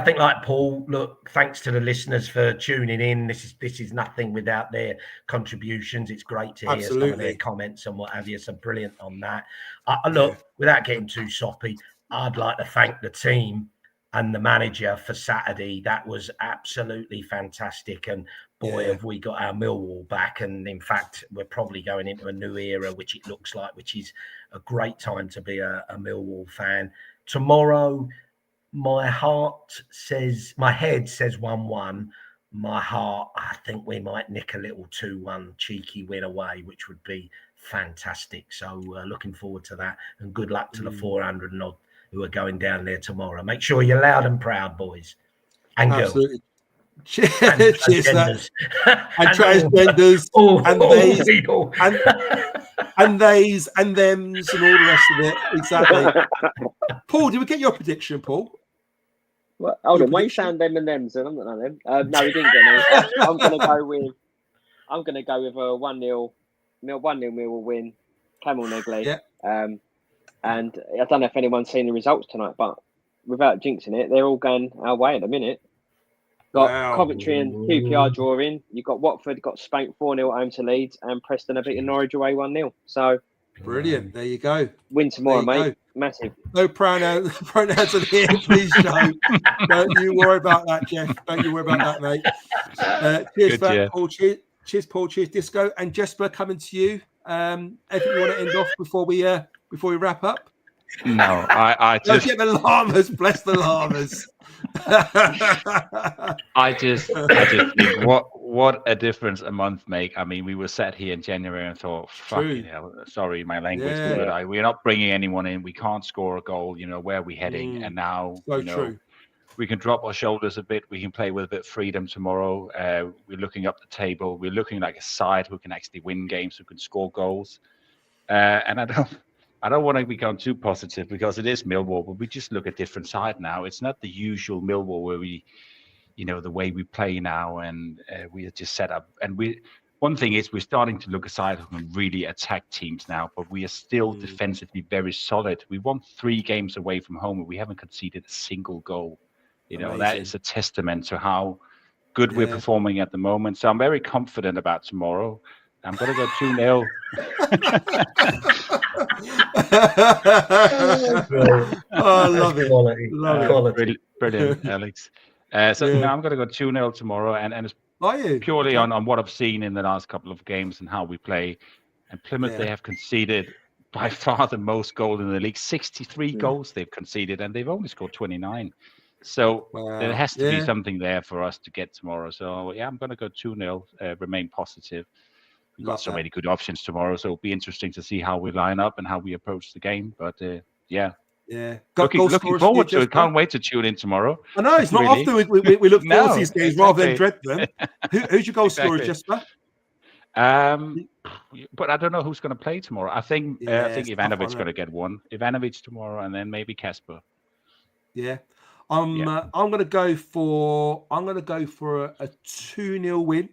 think like Paul, look, thanks to the listeners for tuning in. This is nothing without their contributions. It's great to hear some of their comments and what have you. So brilliant on that. Look, without getting too soppy, I'd like to thank the team and the manager for Saturday. That was absolutely fantastic. And boy, have we got our Millwall back. And in fact, we're probably going into a new era, which it looks like, which is a great time to be a Millwall fan. Tomorrow, my head says 1-1. My heart, I think we might nick a little 2-1 cheeky win away, which would be fantastic. So looking forward to that. And good luck to the 400 and odd who are going down there tomorrow. Make sure you're loud and proud, boys and girls. Absolutely. Transgenders and theys and thems and all the rest of it. Exactly. Paul, did we get your prediction, Paul? Well, hold on, why you sound them and thems? I'm not them. No, we didn't get any. I'm gonna go with a 1-0 Millwall win. Camel Negley. Yeah. And I don't know if anyone's seen the results tonight, but without jinxing it, they're all going our way at the minute. Got Coventry and QPR drawing. You've got Watford got spanked 4-0 home to Leeds, and Preston are beating Norwich away 1-0. So brilliant. There you go. Win tomorrow, mate. Go. Massive. No pronouns on here, please, Joe. Don't you worry about that, Jeff. Don't you worry about that, mate. Cheers for that, Paul. Cheers, Paul. Cheers, Disco. And Jesper, coming to you. Anything you want to end off before we wrap up? No, I just get the llamas. Bless the llamas. I just think what a difference a month make. I mean, we were sat here in January and thought, fucking hell, sorry my language, but we're not bringing anyone in. We can't score a goal. Where are we heading? And now, true. We can drop our shoulders a bit. We can play with a bit of freedom tomorrow. We're looking up the table. We're looking like a side who can actually win games, who can score goals. And I don't want to become too positive because it is Millwall, but we just look a different side now. It's not the usual Millwall where we, the way we play now, and we are just set up. And one thing is we're starting to look a side who can really attack teams now, but we are still defensively very solid. We won 3 games away from home, and we haven't conceded a single goal. That is a testament to how good we're performing at the moment. So I'm very confident about tomorrow. I'm going to go 2-0. I love it. Love it. Brilliant, Alex. I'm going to go 2-0 tomorrow, and it's purely on what I've seen in the last couple of games and how we play. And Plymouth, they have conceded by far the most goals in the league. 63 goals they've conceded, and they've only scored 29. So there has to be something there for us to get tomorrow. So, I'm going to go 2-0, remain positive. We've got so many good options tomorrow, so it'll be interesting to see how we line up and how we approach the game. But Yeah. Looking scorers forward here, to it. Jesper? Can't wait to tune in tomorrow. I know it's not Really. often we look forward to No, these games rather than exactly. dread them. Who's your goal scorer, Exactly. Jesper? But I don't know who's going to play tomorrow. I think it's tough, Ivanovic is isn't going it? to get one. Ivanovic tomorrow, and then maybe Kasper. Yeah. I'm gonna go for a 2-0 win.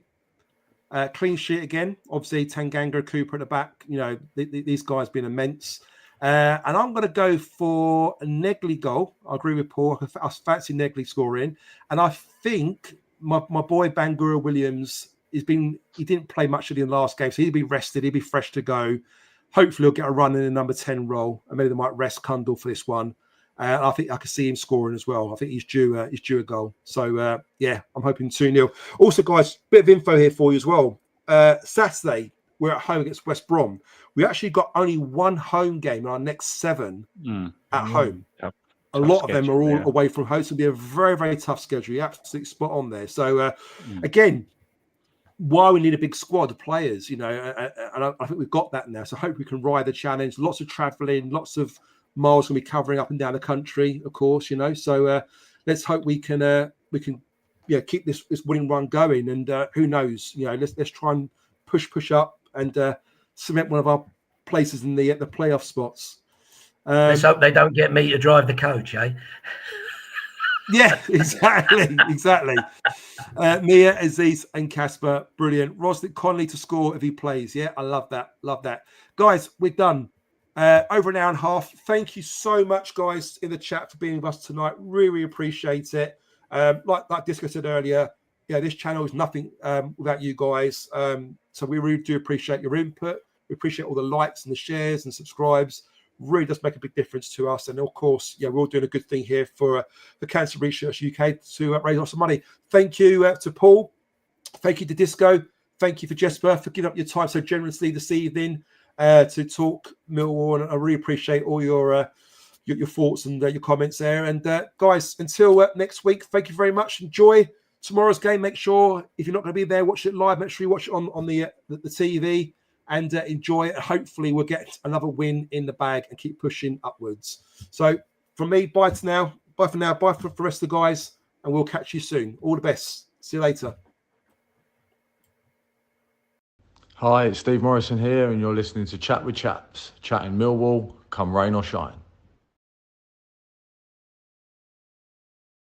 Clean sheet again. Obviously, Tanganga, Cooper at the back. You know, these guys been immense. And I'm going to go for a Negley goal. I agree with Paul. I fancy Negley scoring. And I think my boy Bangura Williams, he didn't play much of the last game, so he'll be rested. He'll be fresh to go. Hopefully, he'll get a run in the number 10 role. And maybe they might rest Kundal for this one. I think I can see him scoring as well. I think he's due a goal. So, I'm hoping 2-0. Also, guys, bit of info here for you as well. Saturday, we're at home against West Brom. We actually got only one home game in our next 7 at home. Yep. A lot of them are all away from home. So it'll be a very, very tough schedule. You're absolutely spot on there. So, again, why we need a big squad of players, you know, and I think we've got that now. So I hope we can ride the challenge. Lots of travelling, lots of miles going to be covering up and down the country, of course, you know. So let's hope we can keep this winning run going. And who knows, you know, let's try and push up and cement one of our places in the playoff spots. Let's hope they don't get me to drive the coach, eh? Yeah, exactly. Mia, Aziz, and Kasper, brilliant. Rosnick Connolly to score if he plays. Yeah, I love that. Guys, we're done. Over an hour and a half. Thank you so much, guys, in the chat for being with us tonight. Really appreciate it. Like Disco said earlier, this channel is nothing without you guys. So we really do appreciate your input. We appreciate all the likes and the shares and subscribes. Really does make a big difference to us. And of course, we're all doing a good thing here for Cancer Research UK to raise lots of money. Thank you to Paul. Thank you to Disco. Thank you for Jesper for giving up your time so generously this evening to talk Millwall. And I really appreciate all your thoughts and your comments there. And guys, until next week, thank you very much. Enjoy tomorrow's game. Make sure if you're not going to be there, watch it live. Make sure you watch it on the TV. And enjoy it. Hopefully, we'll get another win in the bag and keep pushing upwards. So, from me, bye for now. Bye for the rest of the guys. And we'll catch you soon. All the best. See you later. Hi, it's Steve Morrison here, and you're listening to Chat with Chaps, chatting Millwall, come rain or shine.